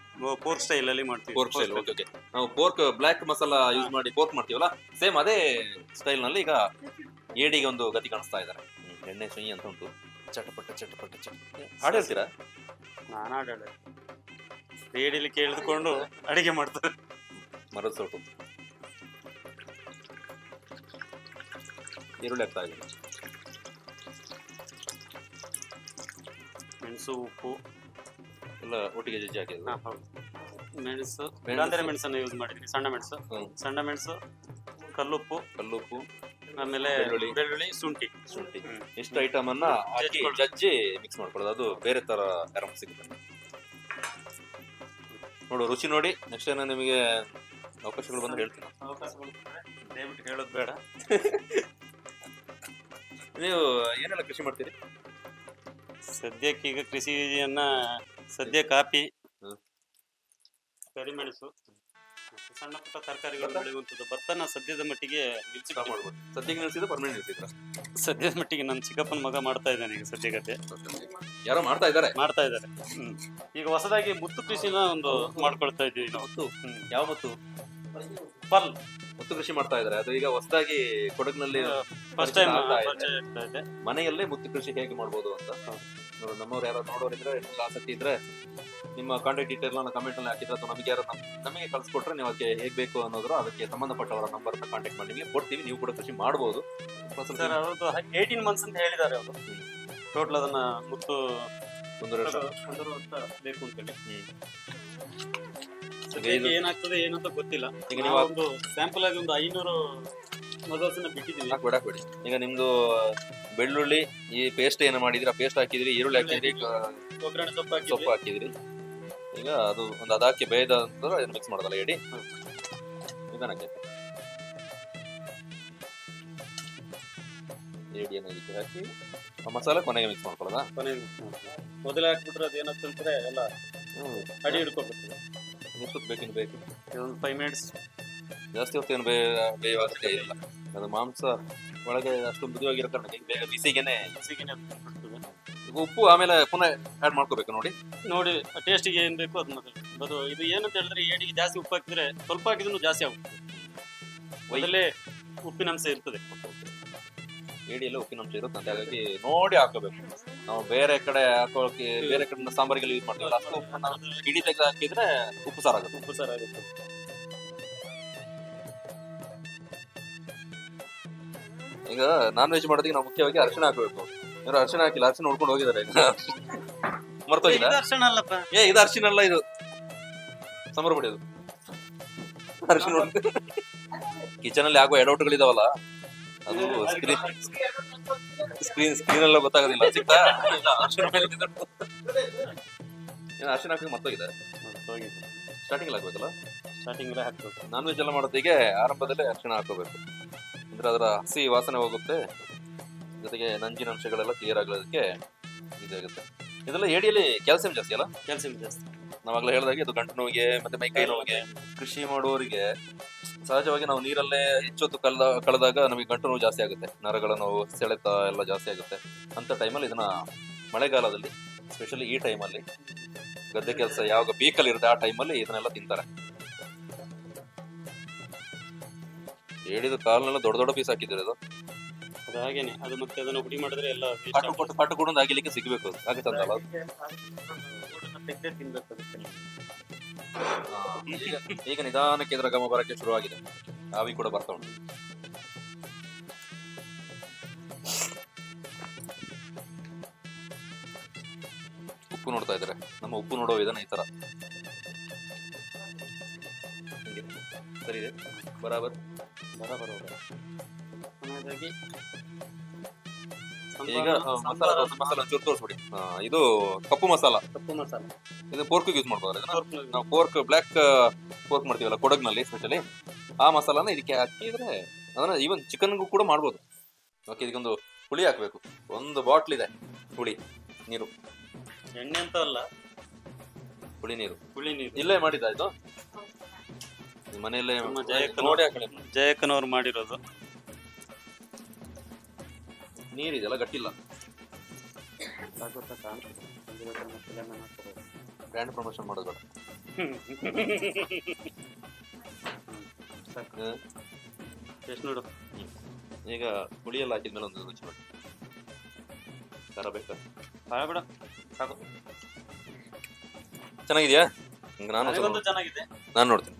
ಪೋರ್ಕ್ ಸ್ಟೈಲ್ ಅಲ್ಲಿ ಮಾಡ್ತೀವಿ. Pork style. Okay okay. ನಾವು ಪೋರ್ಕ್ ಬ್ಲಾಕ್ ಮಸಾಲಾ ಯೂಸ್ ಮಾಡಿ ಪೋರ್ಕ್ ಮಾಡ್ತೀವಲ್ಲ, ಸೇಮ್ ಅದೇ ಸ್ಟೈಲ್ ನಲ್ಲಿ ಈಗ ಏಡಿಗೆ ಒಂದು ಗತಿ ಕಾಣಿಸ್ತಾ ಇದ್ದಾರೆ. ಎಣ್ಣೆ ಸುಯಿ ಅಂತ ಉಂಟು. ಚಟಪಟ ಚಟಪಟ ಚಟ ಹಾಡು ಹೇಳ್ತೀರಾ? ನಾನು ಆಡಾಡ ರೇಡಿಯಲ್ಲಿ ಕೇಳಿದುಕೊಂಡು ಅಡಿಗೆ ಮಾಡ್ತಾರೆ. ಮರದ ಸೊಟ್ಟು. ಈರುಳ್ಳಿ ಹಾಕ್ತಾ ಇದ್ದೀನಿ. ಮೆಣಸು, ಉಪ್ಪು ಎಲ್ಲ ಒಟ್ಟಿಗೆ ಜಜ್ಜಿ ಹಾಕಿದ್ರು. ಹೌದು. ಮೆಣಸು, ಗಾಂಧಾರಿ ಮೆಣಸನ್ನು ಯೂಸ್ ಮಾಡಿದ್ವಿ. ಸಣ್ಣ ಮೆಣಸು, ಸಣ್ಣ ಮೆಣಸು, ಕಲ್ಲುಪ್ಪು, ಆಮೇಲೆ ಬೆಳ್ಳುಳ್ಳಿ, ಶುಂಠಿ. ಇಷ್ಟು ಐಟಮ್ ಅನ್ನ ಹಾಕಿ ಜಜ್ಜಿ ಮಿಕ್ಸ್ ಮಾಡ್ಕೊಳ್ಳೋದು. ಅದು ಬೇರೆ ತರ ಆರಾಮ ಸಿಗುತ್ತೆ. ನೋಡು, ರುಚಿ ನೋಡಿ. ನೆಕ್ಸ್ಟ್ ಏನೋ ನಿಮಗೆ ಅವಕಾಶಗಳು ಬಂದ್ರೆ ಹೇಳ್ತೀನಿ. ಅವಕಾಶಗಳು ದಯವಿಟ್ಟು ಹೇಳೋದು ಬೇಡ. ನೀವು ಏನೆಲ್ಲ ಕೃಷಿ ಮಾಡ್ತೀರಿ? ಸದ್ಯಕ್ಕೆ ಈಗ ಕೃಷಿಯನ್ನ ಸದ್ಯ ಕಾಫಿ, ಕರಿಮೆಣಸು, ಸಣ್ಣ ಪುಟ್ಟ ತರಕಾರಿಗಳು ಬೆಳೆಯುವಂಥದ್ದು. ಭತ್ತನ ಸದ್ಯದ ಮಟ್ಟಿಗೆ ಮಾಡ್ಬೋದು. ಸದ್ಯಕ್ಕೆ ನಿಲ್ಸಿದ್ರೆ ಪರ್ಮನೆಂಟ್ ನಿಲ್ಸಿದ್ರ? ಸದ್ಯದ ಮಟ್ಟಿಗೆ ನನ್ನ ಚಿಕ್ಕಪ್ಪನ ಮಗ ಮಾಡ್ತಾ ಇದ್ದಾನೆ ಈಗ ಸದ್ಯಗತೆ. ಯಾರೋ ಮಾಡ್ತಾ ಇದ್ದಾರೆ. ಈಗ ಹೊಸದಾಗಿ ಮುತ್ತು ಕೃಷಿನ ಒಂದು ಮಾಡ್ಕೊಳ್ತಾ ಇದ್ದೀವಿ ನಾವು. ಯಾವ ಮುತ್ತು? ಪರ್ಲ್ ಮುತ್ತು ಕೃಷಿ ಮಾಡ್ತಾ ಇದ್ದಾರೆ. ಅದು ಈಗ ಹೊಸದಾಗಿ ಕೊಡಗಿನಲ್ಲಿ ಫಸ್ಟ್ ಟೈಮ್ ಮನೆಯಲ್ಲೇ ಮುತ್ತು ಕೃಷಿ ಹೇಗೆ ಮಾಡ್ಬೋದು ಅಂತ. ನಮ್ಮವ್ರು ಯಾರು ನೋಡೋರಿದ್ರೆ, ಆಸಕ್ತಿ ಇದ್ರೆ ನಿಮ್ಮ ಕಾಂಟ್ಯಾಕ್ಟ್ ಡೀಟೇಲ್ ಕಮೆಂಟ್ ನಲ್ಲಿ ಹಾಕಿದ್ರೆ, ಅಥವಾ ನಮಗೆ ಯಾರು ನಮಗೆ ಕಳ್ಸಿಕೊಟ್ರೆ ನೀವು ಅದಕ್ಕೆ ಹೇಗೆ ಬೇಕು ಅನ್ನೋದ್ರ ಅದಕ್ಕೆ ಸಂಬಂಧಪಟ್ಟವರ ನಂಬರ್ ಕಾಂಟ್ಯಾಕ್ಟ್ ಮಾಡಿ ನಿಮಗೆ ಕೊಡ್ತೀವಿ. ನೀವು ಕೂಡ ಕೃಷಿ ಮಾಡಬಹುದು. 18 months ಅಂತ ಹೇಳಿದ್ದಾರೆ ಅವರು. ಟೋಟಲ್ ಅದನ್ನ ಮುತ್ತು 1 ವರ್ಷ ಬೇಕು ಅಂತೇಳಿ. ಏನಾಗ್ತದೆ ಏನಂತ ಗೊತ್ತಿಲ್ಲ. ಈಗ ನೀವು ಒಂದು ಸ್ಯಾಂಪಲ್ ಆಗಿ ಒಂದು 500 ಮೊದಲನ್ನ ಬಿಟ್ಟಿದ್ದೀವಿ. ಹಾಕ್ಬೇಡಿ. ಈಗ ನಿಮ್ದು ಬೆಳ್ಳುಳ್ಳಿ ಈ ಪೇಸ್ಟ್ ಏನು ಮಾಡಿದ್ರಿ, ಆ ಪೇಸ್ಟ್ ಹಾಕಿದ್ರಿ, ಈರುಳ್ಳಿ ಹಾಕಿದ್ರಿ, ಒಗ್ಗರಣೆ ಸೊಪ್ಪು ಹಾಕಿದ್ರಿ. ಈಗ ಅದು ಒಂದು ಅದಾಕಿ ಬೇಯ್ದ ನಂತರ ಮಿಕ್ಸ್ ಮಾಡೋದಲ್ಲ ಏಡಿ. ನಿಧಾನಕ್ಕೆ ಏಡಿಯನ್ನು ಹಾಕಿ ಮಸಾಲೆ ಕೊನೆಗೆ ಮಿಕ್ಸ್ ಮಾಡ್ಕೊಳ್ಳೋದಾ? ಮೊದಲೇ ಹಾಕ್ಬಿಟ್ರೆ ಅದೇನಾಗ್ತಂದ್ರೆ ಎಲ್ಲ ಅಡಿ ಹಿಡ್ಕೊಬೇಕು. ಎಷ್ಟೊತ್ತು ಬೇಕು? ಒಂದು 5 minutes. ಜಾಸ್ತಿ ಹೊತ್ತೇನು ಬೇಯುವ ಅವಶ್ಯಕತೆ ಇಲ್ಲ. ಅದು ಮಾಂಸ ಒಳಗೆ ಅಷ್ಟು ಮೃದುವಾಗಿರೋ ಕಾರಣಕ್ಕೆ ಬೇಗ ಬಿಸಿಗೆನೆ ಉಪ್ಪು ಆಮೇಲೆ ಪುನಃ ಆ್ಯಡ್ ಮಾಡ್ಕೋಬೇಕು. ನೋಡಿ ಟೇಸ್ಟಿಗೆ ಏನು ಬೇಕು ಅದು ಅದು ಇದು ಏನಂತ ಹೇಳಿದ್ರೆ, ಏಡಿಗೆ ಜಾಸ್ತಿ ಉಪ್ಪು ಹಾಕಿದ್ರೆ ಸ್ವಲ್ಪ ಹಾಕಿದ್ರು ಜಾಸ್ತಿ ಆಗುತ್ತೆ. ಮೊದಲೇ ಉಪ್ಪಿನಂಶ ಇರ್ತದೆ. ಏಡಿಯೆಲ್ಲ ಉಪ್ಪಿನಂಶ ಇರುತ್ತೆ, ಹಾಗಾಗಿ ನೋಡಿ ಹಾಕೋಬೇಕು. ನಾವು ಬೇರೆ ಕಡೆ ಹಾಕೋಕೆ ಬೇರೆ ಕಡೆ ಸಾಂಬಾರಿಗೆಲ್ಲ ಯೂಸ್ ಮಾಡ್ತೀವಲ್ಲ, ಅಷ್ಟು ಉಪ್ಪನ್ನ ಇಡೀ ತೆಗೆದು ಹಾಕಿದ್ರೆ ಉಪ್ಪು ಸಾರಾಗುತ್ತೆ. ಈಗ ನಾನ್ ವೆಜ್ ಮಾಡೋದಕ್ಕೆ ನಾವು ಮುಖ್ಯವಾಗಿ ಅರಿಶಿಣ ಹಾಕಬೇಕು. ಇವ್ರು ಅರಿಶಿಣ ಹಾಕಿಲ್ಲ, ಅರಿಶಿಣ ನೋಡ್ಕೊಂಡು ಹೋಗಿದ್ದಾರೆ ಈಗ. ಮರ್ತೋಗಿಲ್ಲ. ದರ್ಶನ ಅಲ್ಲಪ್ಪ. ಇದು ಅರಿಶಿಣ ಅಲ್ಲ, ಇದು ಸಂಬರ ಪಡೆಯೋದು ಅರಿಶಿಣ. ಕಿಚನ್ ಅಲ್ಲಿ ಆಗುವ ಎಡವಟುಗಳಿದಾವಲ್ಲ, ಅದು ಸ್ಕ್ರೀನ್ ಎಲ್ಲ ಗೊತ್ತಾಗೋದಿಲ್ಲ. ಸಿಗ್ತಾ ಅರಿಶಿಣ ಹಾಕಿ ಮರ್ತೋಗಿದೆ. ಸ್ಟಾರ್ಟಿಂಗ್ ಹಾಕ್ಬೇಕಲ್ಲ, ಸ್ಟಾರ್ಟಿಂಗ್ ಹಾಕ್ಬೇಕು. ನಾನ್ ವೆಜ್ ಎಲ್ಲ ಮಾಡೋದಿಗೆ ಆರಂಭದಲ್ಲೇ ಅರಿಶಿಣ ಹಾಕೋಬೇಕು. ಅಂದ್ರೆ ಅದರ ಹಸಿ ವಾಸನೆ ಹೋಗುತ್ತೆ, ಜೊತೆಗೆ ನಂಜಿನ ಅಂಶಗಳೆಲ್ಲ ಕ್ಲಿಯರ್ ಆಗೋದಕ್ಕೆ ಇದಾಗುತ್ತೆ. ಇದೆಲ್ಲ ಏಡಿಯಲ್ಲಿ ಕ್ಯಾಲ್ಸಿಯಂ ಜಾಸ್ತಿ ಅಲ್ಲ? ಕ್ಯಾಲ್ಸಿಯಂ ಜಾಸ್ತಿ. ನಾವಾಗಲೇ ಹೇಳಿದಾಗೆ ಇದು ಗಂಟು ನೋವಿಗೆ ಮತ್ತೆ ಮೈಕೈ ನೋವಿಗೆ, ಕೃಷಿ ಮಾಡುವವರಿಗೆ ಸಹಜವಾಗಿ ನಾವು ನೀರಲ್ಲೇ ಹೆಚ್ಚೊತ್ತು ಕಳೆದಾಗ ನಮಗೆ ಗಂಟು ನೋವು ಜಾಸ್ತಿ ಆಗುತ್ತೆ, ನರಗಳ ನೋವು, ಸೆಳೆತ ಎಲ್ಲ ಜಾಸ್ತಿ ಆಗುತ್ತೆ. ಅಂತ ಟೈಮಲ್ಲಿ ಇದನ್ನ ಮಳೆಗಾಲದಲ್ಲಿ, ಸ್ಪೆಷಲಿ ಈ ಟೈಮಲ್ಲಿ ಗದ್ದೆ ಕೆಲಸ ಯಾವಾಗ ಪೀಕಲ್ಲಿ ಇರುತ್ತೆ ಆ ಟೈಮಲ್ಲಿ ಇದನ್ನೆಲ್ಲ ತಿಂತಾರೆ. ಏಡಿದು ಕಾಲನೆಲ್ಲ ದೊಡ್ಡ ದೊಡ್ಡ ಪೀಸ್ ಹಾಕಿದ್ರು. ಅದು ಹಾಗೇನೆ, ಅದು ಮತ್ತೆ ಅದನ್ನು ಹುಡಿ ಮಾಡಿದ್ರೆ ಎಲ್ಲ ಪಟ್ಟು ಕೂಡ ಆಗಿಲಿಕ್ಕೆ ಸಿಗಬೇಕು, ಆಗುತ್ತಂತಲ್ಲ. ತಿನ್ಬೇಕು ಅದಕ್ಕೆ. ಈಗ ನಿಧಾನಕ್ಕೆ ಇದರ ಘಮ ಬರಕ್ಕೆ ಶುರುವಾಗಿದೆ, ಆವಿ ಕೂಡ ಬರ್ತಾ ಉಂಟು. ಉಪ್ಪು ನೋಡ್ತಾ ಇದ್ದಾರೆ, ನಮ್ಮ ಉಪ್ಪು ನೋಡೋ ವಿಧಾನ ಈ ತರ. ಸರಿ ಇದೆ, ಬರಾಬರ್. ಹಾಗಾಗಿ ಈಗ ಮಸಾಲ ಚೂರು ತೋರಿಸ್ಬಿಡಿ. ಇದು ಕಪ್ಪು ಮಸಾಲ, ಕಪ್ಪು ಮಸಾಲ. ಇದು ಪೋರ್ಕ್ ಯೂಸ್ ಮಾಡ್ಬೋದು. ನಾವು ಪೋರ್ಕ್, ಬ್ಲ್ಯಾಕ್ ಪೋರ್ಕ್ ಮಾಡ್ತೀವಲ್ಲ ಕೊಡಗ್ನಲ್ಲಿ ಸ್ಪೆಷಲಿ, ಆ ಮಸಾಲಾನ ಇದಕ್ಕೆ ಹಾಕಿದ್ರೆ ಅದನ್ನ ಈವನ್ ಚಿಕನ್ಗೂ ಕೂಡ ಮಾಡ್ಬೋದು. ಓಕೆ, ಇದಕ್ಕೊಂದು ಹುಳಿ ಹಾಕ್ಬೇಕು. ಒಂದು ಬಾಟ್ಲ್ ಇದೆ ಹುಳಿ ನೀರು, ಎಣ್ಣೆ ಅಂತ ಅಲ್ಲ, ಹುಳಿ ನೀರು. ಹುಳಿ ನೀರು ಇಲ್ಲೇ ಮಾಡಿದ್ದಾಯ್ತು, ಮನೆಯಲ್ಲೇ ನೋಡಿ ಹಾಕಿ. ಜಯಕ್ಕನವ್ರು ಮಾಡಿರೋದು ನೀರಿದೆಲ್ಲ ಗಟ್ಟಿಲ್ಲ. ಬ್ರ್ಯಾಂಡ್ ಪ್ರಮೋಷನ್ ಮಾಡೋದು ಬೇಡ. ಎಷ್ಟು ನೋಡು. ಈಗ ಹುಳಿಯೆಲ್ಲ ಹಾಕಿದ್ಮೇಲೆ ಒಂದು ರುಚಿ ಮಾಡಿ. ಖಾರ ಬೇಕಾ? ಖಾರ ಬೇಡ, ಸಾಕು. ಚೆನ್ನಾಗಿದ್ಯಾ? ನಾನು ಚೆನ್ನಾಗಿದೆ. ನಾನು ನೋಡ್ತೀನಿ.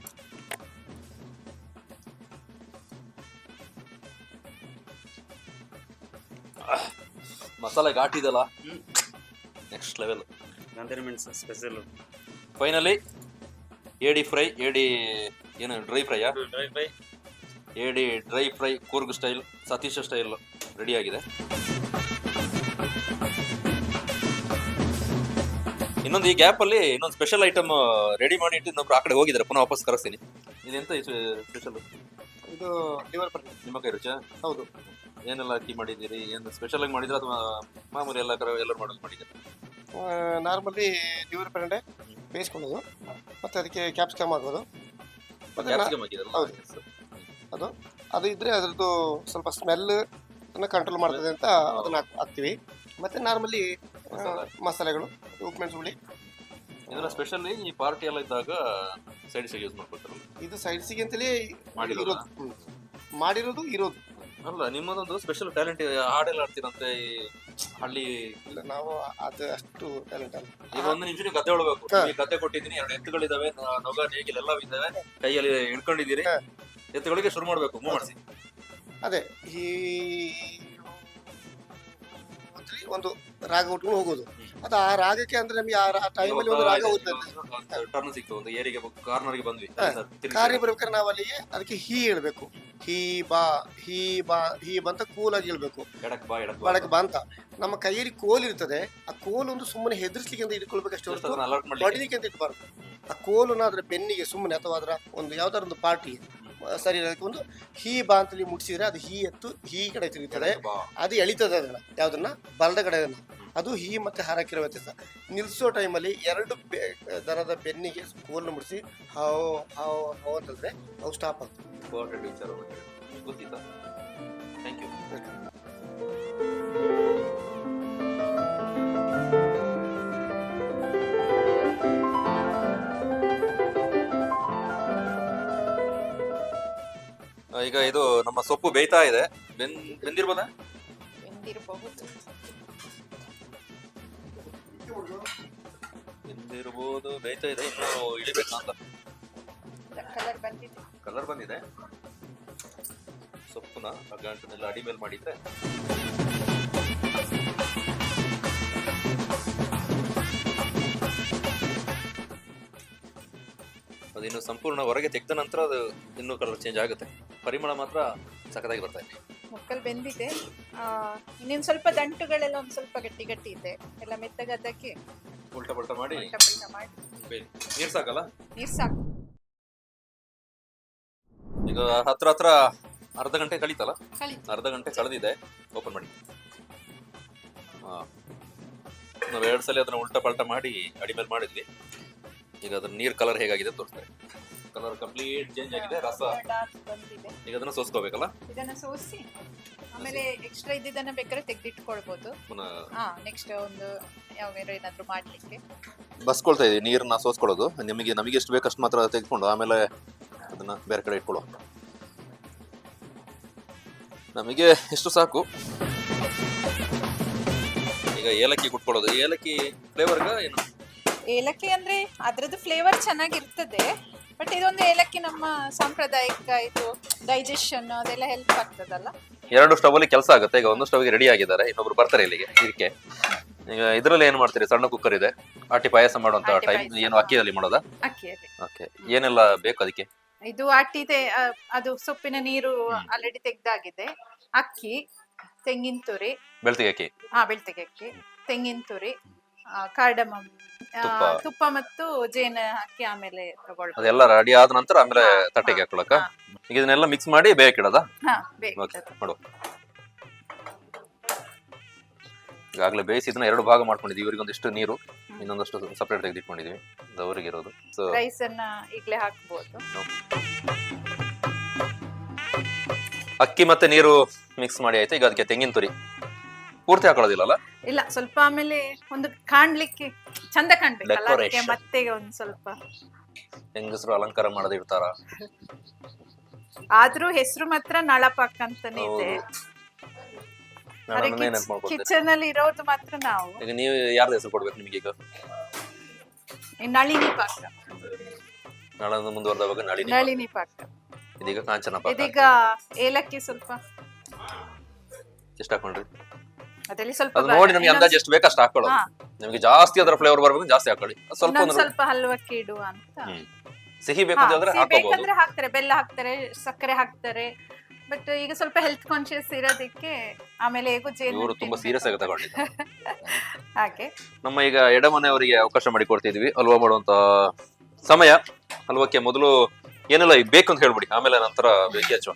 ಮಸಾಲೆ ಘಾಟಿ ಇದಲ್ಲ, ನೆಕ್ಸ್ಟ್ ಲೆವೆಲ್. ಗಾಂಧಿ ಮೆಣಸು ಸ್ಪೆಷಲ್. ಫೈನಲಿ ಏಡಿ ಫ್ರೈ, ಏಡಿ ಏನು ಡ್ರೈ ಫ್ರೈಯಾ? ಡ್ರೈ ಫ್ರೈ, ಏಡಿ dry fry Coorg style, Satish style ready ಆಗಿದೆ. ಇನ್ನೊಂದು ಈ ಗ್ಯಾಪ್ ಅಲ್ಲಿ ಇನ್ನೊಂದು ಸ್ಪೆಷಲ್ ಐಟಮ್ ರೆಡಿ ಮಾಡಿ ಇಟ್ಟು ಇನ್ನೊಬ್ರು ಆ ಕಡೆ ಹೋಗಿದ್ದಾರೆ, ಪುನಃ ವಾಪಸ್ ಕರೆಸ್ತೀನಿ. ಇದೆಂತ ಸ್ಪೆಷಲ್? ಇದು ಲಿವರ್ ಪಲ್ಯ. ನಿಮ್ಮ ಕೈ ರುಚಿ? ಹೌದು. ಏನೆಲ್ಲ ಹಾಕಿ ಮಾಡಿದ್ದೀರಿ? ಏನು ಸ್ಪೆಷಲ್ ಆಗಿ ಮಾಡಿದ್ರೆ ಅಥವಾ ಮಾಮೂಲಿ ಎಲ್ಲರೂ ಮಾಡಲು ಮಾಡಿದ್ದೀರಿ? ನಾರ್ಮಲಿ ಲಿವರ್ ಪಲ್ಯ ಬೇಯಿಸ್ಕೊಳ್ಳೋದು, ಮತ್ತೆ ಅದಕ್ಕೆ ಕ್ಯಾಪ್ಸಿಕಮ್ ಹಾಕೋದು. ಮತ್ತೆ ಕ್ಯಾಪ್ಸಿಕಮ್ ಹಾಕಿದ್ರಲ್ಲ? ಹೌದು. ಅದು ಇದ್ರೆ ಅದರದ್ದು ಸ್ವಲ್ಪ ಸ್ಮೆಲ್ ಕಂಟ್ರೋಲ್ ಮಾಡ್ತದೆ ಅಂತ ಅದನ್ನ ಹಾಕ್ತೀವಿ. ಮತ್ತೆ ನಾರ್ಮಲಿ ಮಸಾಲೆಗಳು, ಉಪ್ಪು ಮೆಣಸು ಹುಳಿ. ಇದನ್ನ ಸ್ಪೆಷಲಿ ಈ ಪಾರ್ಟಿ ಎಲ್ಲ ಇದ್ದಾಗ ಸೈಡ್ ಯೂಸ್ ಮಾಡ್ಕೊಳ್ತಾರಲ್ಲ? ಇದು ಸೈಡ್ಸಿಗೆ ಅಂತಲೇ ಮಾಡಿರೋದು ಇರೋದು ಅಲ್ಲ. ನಿಮ್ಮದೊಂದು ಸ್ಪೆಷಲ್ ಟ್ಯಾಲೆಂಟ್, ಹಾಡೆಲ್ಲ ಆಡ್ತೀರಂತೆ ಈ ಹಳ್ಳಿ. ಇಲ್ಲ, ನಾವು ಅದು ಅಷ್ಟು ಟ್ಯಾಲೆಂಟ್ ಅಲ್ಲ. ಈಗ ಒಂದು ನಿಮಿಷ ನೀವು ಗದ್ದೆ ಒಳಬೇಕು. ಗದ್ದೆ ಕೊಟ್ಟಿದ್ದೀನಿ, 2 ಎತ್ತುಗಳಿದಾವೆ, ನೊಗ ನೇಗಿಲ್ ಎಲ್ಲ ಇದ್ದಾವೆ, ಕೈಯಲ್ಲಿ ಹಿಡ್ಕೊಂಡಿದ್ದೀರಿ. ಎತ್ತುಗಳಿಗೆ ಶುರು ಮಾಡ್ಬೇಕು, ಮೂವ್ ಮಾಡಿಸಿ. ಅದೇ ಈ ಒಂದು ರಾಗ ಉಟ್ಕೊಂಡು ಹೋಗೋದು. ಅದು ಆ ರಾಗಕ್ಕೆ ಅಂದ್ರೆ ನಮ್ಗೆ ಆ ಟೈಮಲ್ಲಿ ಒಂದು ರಾಗ ಹೋಗ್ತದೆ. ಟರ್ನ್ ಸಿಕ್ತು, ಒಂದು ಏರಿಗೆ ಕಾರ್ನರ್ಗೆ ಬಂದ್ವಿ. ಕಾರ್ಯ ಬರ್ಬೇಕಾದ್ರೆ ನಾವು ಅಲ್ಲಿಗೆ ಅದಕ್ಕೆ ಹೀ ಹೇಳ್ಬೇಕು. ಹೀ ಬಾ ಅಂತ ಕೂಲಾಗಿ ಹೇಳ್ಬೇಕು. ಬಡಕ್ ಬಾ ಅಂತ. ನಮ್ಮ ಕೈಯಲ್ಲಿ ಕೋಲ್ ಇರ್ತದೆ, ಆ ಕೋಲ್ ಒಂದು ಸುಮ್ಮನೆ ಹೆದರ್ಸ್ಲಿಕ್ಕೆ ಅಂತ ಇಟ್ಕೊಳ್ಬೇಕಷ್ಟೇ ಹೊರತು ಬಡಿಲಿಕ್ಕೆ ಅಂತ ಇಟ್ಬಾರ್ದು. ಆ ಕೋಲನ್ನ ಅದ್ರ ಬೆನ್ನಿಗೆ ಸುಮ್ಮನೆ ಅಥವಾ ಅದರ ಒಂದು ಯಾವ್ದಾರ ಒಂದು ಪಾರ್ಟಿ ಸರಿ ಅದಕ್ಕೆ ಒಂದು ಹೀ ಬಾ ಅಂತಲ್ಲಿ ಮುಟ್ಸಿದ್ರೆ ಅದು ಹೀ ಎತ್ತು ಹೀ ಕಡೆ ತಿರುಗುತ್ತದೆ, ಅದು ಎಳಿತದೆ ಅದನ್ನ ಯಾವ್ದನ್ನ ಬಲದ ಕಡೆ. ಅದು ಹೀ ಮತ್ತೆ ಹಾರಕ್ಕಿರೋ ವ್ಯತ್ಯಾಸ. ನಿಲ್ಸೋ ಟೈಮಲ್ಲಿ 2 ದರದ ಬೆನ್ನಿಗೆ ಕೋಲ್ನ ಮುಡಿಸಿ ಹಾವು ಹಾವು ಹಾವು ಅಂತಂದ್ರೆ ಅವು ಸ್ಟಾಪ್ ಆಗ್ತದೆ. ಗೊತ್ತಿತ್ತಾ? Thank you. ಈಗ ಇದು ನಮ್ಮ ಸೊಪ್ಪು ಬೇಯ್ತಾ ಇದೆ. ಬೆಂದಿರ್ಬೋದಾ? ಬೆಂದಿರ್ಬೋದು, ಬೇಯ್ತಾ ಇದೆ. ಇನ್ನು ಇಳಿಬೇಕಾ ಅಂತ. ಕಲರ್ ಬಂದಿದೆ. ಸೊಪ್ಪುನ ಆ ಗಂಟನೆಲ್ಲ ಅಡಿ ಮೇಲೆ ಮಾಡಿದ್ರೆ ಅದಿನ್ನು ಸಂಪೂರ್ಣ ಹೊರಗೆ ತೆಗೆದ ನಂತರ ಅದು ಇನ್ನೂ ಕಲರ್ ಚೇಂಜ್ ಆಗುತ್ತೆ. ಪರಿಮಳ ಮಾತ್ರ ಸಖತ್ತಾಗಿ ಬರ್ತಾ ಇದೆ. ಮುಕ್ಕಲ್ ಬೆಂದಿದೆ. ಇನ್ನೇನು ಸ್ವಲ್ಪ ದಂಟುಗಳೆಲ್ಲ ಒಂದು ಸ್ವಲ್ಪ ಗಟ್ಟಿ ಗಟ್ಟಿ ಇದೆ, ಎಲ್ಲ ಮೆತ್ತಗದ್ದಕ್ಕೆ ಉಲ್ಟಾ ಪಲ್ಟಾ ಮಾಡಿ ಟಪಲ್ಟ ಮಾಡಿ ನೀರು ಸಾಕಲ್ಲ. ನೀರು ಸಾಕು. ಈಗ ಹತ್ರ ಹತ್ರ ಅರ್ಧ ಗಂಟೆ ಕಳೀತಲ್ಲ, ಕಳೀತು. ಅರ್ಧ ಗಂಟೆ ಕಳೆದಿದೆ. ಓಪನ್ ಮಾಡಿ. ನಾವು 2 ಸಲ ಅದನ್ನ ಉಲ್ಟಾ ಪಲ್ಟಾ ಮಾಡಿ ಅಡಿ ಮೇಲೆ ಮಾಡಿದ್ವಿ. ಈಗ ಅದ್ರ ನೀರ್ ಕಲರ್ ಹೇಗಾಗಿದೆ ತೋರಿಸ್ತಾರೆ. ಕಲರ್ ಕಂಪ್ಲೀಟ್ ಚೇಂಜ್ ಆಗಿದೆ. ರಸ ಡಾರ್ಕ್ ಬಂದಿದೆ. ಈಗ ಅದನ್ನ ಸೋಸ್ಕೋಬೇಕಲ್ಲ. ಇದನ್ನ ಸೋಸಿ ಆಮೇಲೆ ಎಕ್ಸ್ಟ್ರಾ ಇದ್ದಿದ್ದನ್ನ ಬೇಕಾದ್ರೆ ತೆಗೆದಿಟ್ಕೊಳ್ಬಹುದು. ನೆಕ್ಸ್ಟ್ ಒಂದು ಯಾವ್ಯಾರು ಏನಾದ್ರು ಮಾಡ್ಲಿಕ್ಕೆ ಬಸ್ಕೊಳ್ತಾ ಇದೀವಿ. ನೀರನ್ನ ಸೋಸ್ಕೊಳ್ಳೋದು ನಮಗೆ ಎಷ್ಟು ಬೇಕಷ್ಟು ಮಾತ್ರ ತೆಗೆದುಕೊಂಡು ಆಮೇಲೆ ಅದನ್ನ ಬೇರೆ ಕಡೆ ಇಟ್ಕೊಳ್ಳೋ. ನಮಗೆ ಎಷ್ಟು ಸಾಕು. ಈಗ ಏಲಕ್ಕಿ ಕುಟ್ಕೊಳ್ಳೋದು. ಏಲಕ್ಕಿ ಫ್ಲೇವರ್ಗ ಏನು? ಏಲಕ್ಕಿ ಅಂದ್ರೆ ಅದ್ರದ್ದು ಫ್ಲೇವರ್ ಚೆನ್ನಾಗಿರ್ತದೆ, ಬಟ್ ಇದೊಂದು ಏಲಕ್ಕಿ ನಮ್ಮ ಸಾಂಪ್ರದಾಯಿಕ ಇದು ಡೈಜೆಷನ್ ಅದೆಲ್ಲ ಹೆಲ್ಪ್ ಆಗ್ತದಲ್ಲ. 2 ಸ್ಟವ್ ಅಲ್ಲಿ ಕೆಲಸ ಆಗುತ್ತೆ. ಈಗ ಒಂದು ಸ್ಟವ್ಗೆ ರೆಡಿ ಆಗಿದ್ದಾರೆ, ಇನ್ನೊಬ್ರು ಬರ್ತಾರೆ ಇಲ್ಲಿಗೆ. ಇದಕ್ಕೆ ಈಗ ಇದರಲ್ಲಿ ಏನ್ ಮಾಡ್ತೀರಿ? ಸಣ್ಣ ಕುಕ್ಕರ್ ಇದೆ. ಆಟಿ ಪಾಯಸ ಮಾಡುವಂತ ಆಟಿ ಟೈಮ್ ಪಾಯಸ. ಏನು ಅಕ್ಕಿಯಲ್ಲಿ ಮಾಡೋದಾ? ಅಕ್ಕಿಯಲ್ಲಿ ಓಕೆ. ಏನೆಲ್ಲ ಬೇಕು ಅದಕ್ಕೆ? ಇದು ಆಟಿದೆ. ಅದು ಸೊಪ್ಪಿನ ನೀರು ಆಲ್ರೆಡಿ ತೆಗ್ದಾಗಿದೆ. ಅಕ್ಕಿ, ತೆಂಗಿನ ತುರಿ, ಬೆಳ್ತಿಗೆ ಅಕ್ಕಿ, ಬೆಳ್ತಿಗೆ ಅಕ್ಕಿ, ತೆಂಗಿನ ತುರಿ, ಕಾರ್ಡಮಮ್, ತುಪ್ಪ. ತುಪ್ಪ ಮತ್ತು ಜೇನು ಹಾಕಿ ಆಮೇಲೆ ತಗೊಳ್ಬೇಕು. ಅದೆಲ್ಲ ರೆಡಿ ಆದ ನಂತರ ಆಮೇಲೆ ತಟ್ಟೆಗೆ ಹಾಕೊಳಕ. ಈಗ ಇದನ್ನೆಲ್ಲ ಮಿಕ್ಸ್ ಮಾಡಿ ಬೇಕಿಡೋದಾ? ಬೇಕು. ಓಕೆ, ಮಾಡು. ಈಗಾಗಲೇ ಬೇಯಿಸಿ ಇದನ್ನ 2 ಭಾಗ ಮಾಡ್ಕೊಂಡಿದೀವಿ. ಇವರಿಗೊಂದಿಷ್ಟು ನೀರು, ಇನ್ನೊಂದಷ್ಟು ಸಪರೇಟ್ ತೆಗೆದಿಟ್ಕೊಂಡಿದೀವಿ. ಇದು ಅವರಿಗೆ ಇರೋದು. ಸೊ ರೈಸ್ ಅನ್ನ ಈಗಲೇ ಹಾಕ್ಬೋದು. ಅಕ್ಕಿ ಮತ್ತೆ ನೀರು ಮಿಕ್ಸ್ ಮಾಡಿ ಆಯ್ತು. ಈಗ ಅದಕ್ಕೆ ತೆಂಗಿನ ತುರಿ ಪೂರ್ತಿ ಹಾಕೊಳ್ಳೋದಿಲ್ಲಲ್ಲ? ಇಲ್ಲ, ಸ್ವಲ್ಪ ಆಮೇಲೆ ಒಂದು ಕಾಣ್ಲಿಕ್ಕೆ ಚಂದ ಕಾಣ್ಬೇಕಲ್ಲ, ಅದಕ್ಕೆ Decoration. ಮತ್ತೆ ಒಂದು ಸ್ವಲ್ಪ. ಹೆಂಗಸರು ಅಲಂಕಾರ ಮಾಡೋದು ಇರ್ತಾರ. ಆದ್ರೂ ಹೆಸರು ಮಾತ್ರ ನಳಪಾಕ್ ಅಂತಾನೆ ಇದೆ. ಕಿಚನ್ ಅಲ್ಲಿ ಇರೋದು ಮಾತ್ರ ನಾವು. ಈಗ ನೀವು ಯಾರ್ದು ಹೆಸರು ಕೊಡ್ಬೇಕು ನಿಮಗೆ? ಈಗ ಈ ನಳಿನಿ ಪಾಕ, ನಾಳೆ ಮುಂದುವರೆದವಾಗ ನಳಿನಿ ಪಾಕ. ಇದೀಗ ಕಾಂಚನ ಪಾಕ. ಇದೀಗ ಏಲಕ್ಕಿ ಸ್ವಲ್ಪ ಎಷ್ಟು ಹಾಕೊಂಡ್ರಿ? ಅದರಲ್ಲಿ ಸ್ವಲ್ಪ ಅದು ನೋಡಿ ನಮ್ಗೆ ಅಂದಾಜು ಎಷ್ಟು ಬೇಕು ಅಷ್ಟು ಹಾಕೊಳ್ಳೋದು. ನಿಮಗೆ ಜಾಸ್ತಿ ಅದರ ಫ್ಲೇವರ್ ಬರ್ಬೇಕು, ಜಾಸ್ತಿ ಹಾಕೊಳ್ಳಿ. ಸ್ವಲ್ಪ ಒಂದು ಸ್ವಲ್ಪ ಹಲ್ವಕ್ಕೆ ಇಡುವ ಅಂತ. ಸಿಹಿ ಬೇಕು ಅಂತ ಹೇಳಿದ್ರೆ ಹಾಕೋಬಹುದು. ಬೇಕಂದ್ರೆ ಹಾಕ್ತಾರೆ, ಬೆಲ್ಲ ಹಾಕ್ತಾರೆ, ಸಕ್ಕರೆ ಹಾಕ್ತಾರೆ. ಬಟ್ ಈಗ ಸ್ವಲ್ಪ ಹೆಲ್ತ್ ಕಾನ್ಶಿಯಸ್ ಇರೋದಕ್ಕೆ ಆಮೇಲೆ ಹೇಗೂ ಜೇನು ಇವರು ತುಂಬಾ ಸೀರಿಯಸ್ ಆಗಿ ತಗೊಂಡಿದ್ದಾರೆ. ಹಾಗೆ ನಮ್ಮ ಈಗ ಎಡಮನೆಯವರಿಗೆ ಅವಕಾಶ ಮಾಡಿ ಕೊಡ್ತಿದ್ವಿ ಹಲ್ವಾ ಮಾಡುವಂತ ಸಮಯ. ಹಲ್ವಕ್ಕೆ ಮೊದಲು ಏನೆಲ್ಲ ಬೇಕು ಅಂತ ಹೇಳ್ಬಿಡಿ, ಆಮೇಲೆ ನಂತರ ಬೆಂಕಿ ಹಚ್ಚುವ.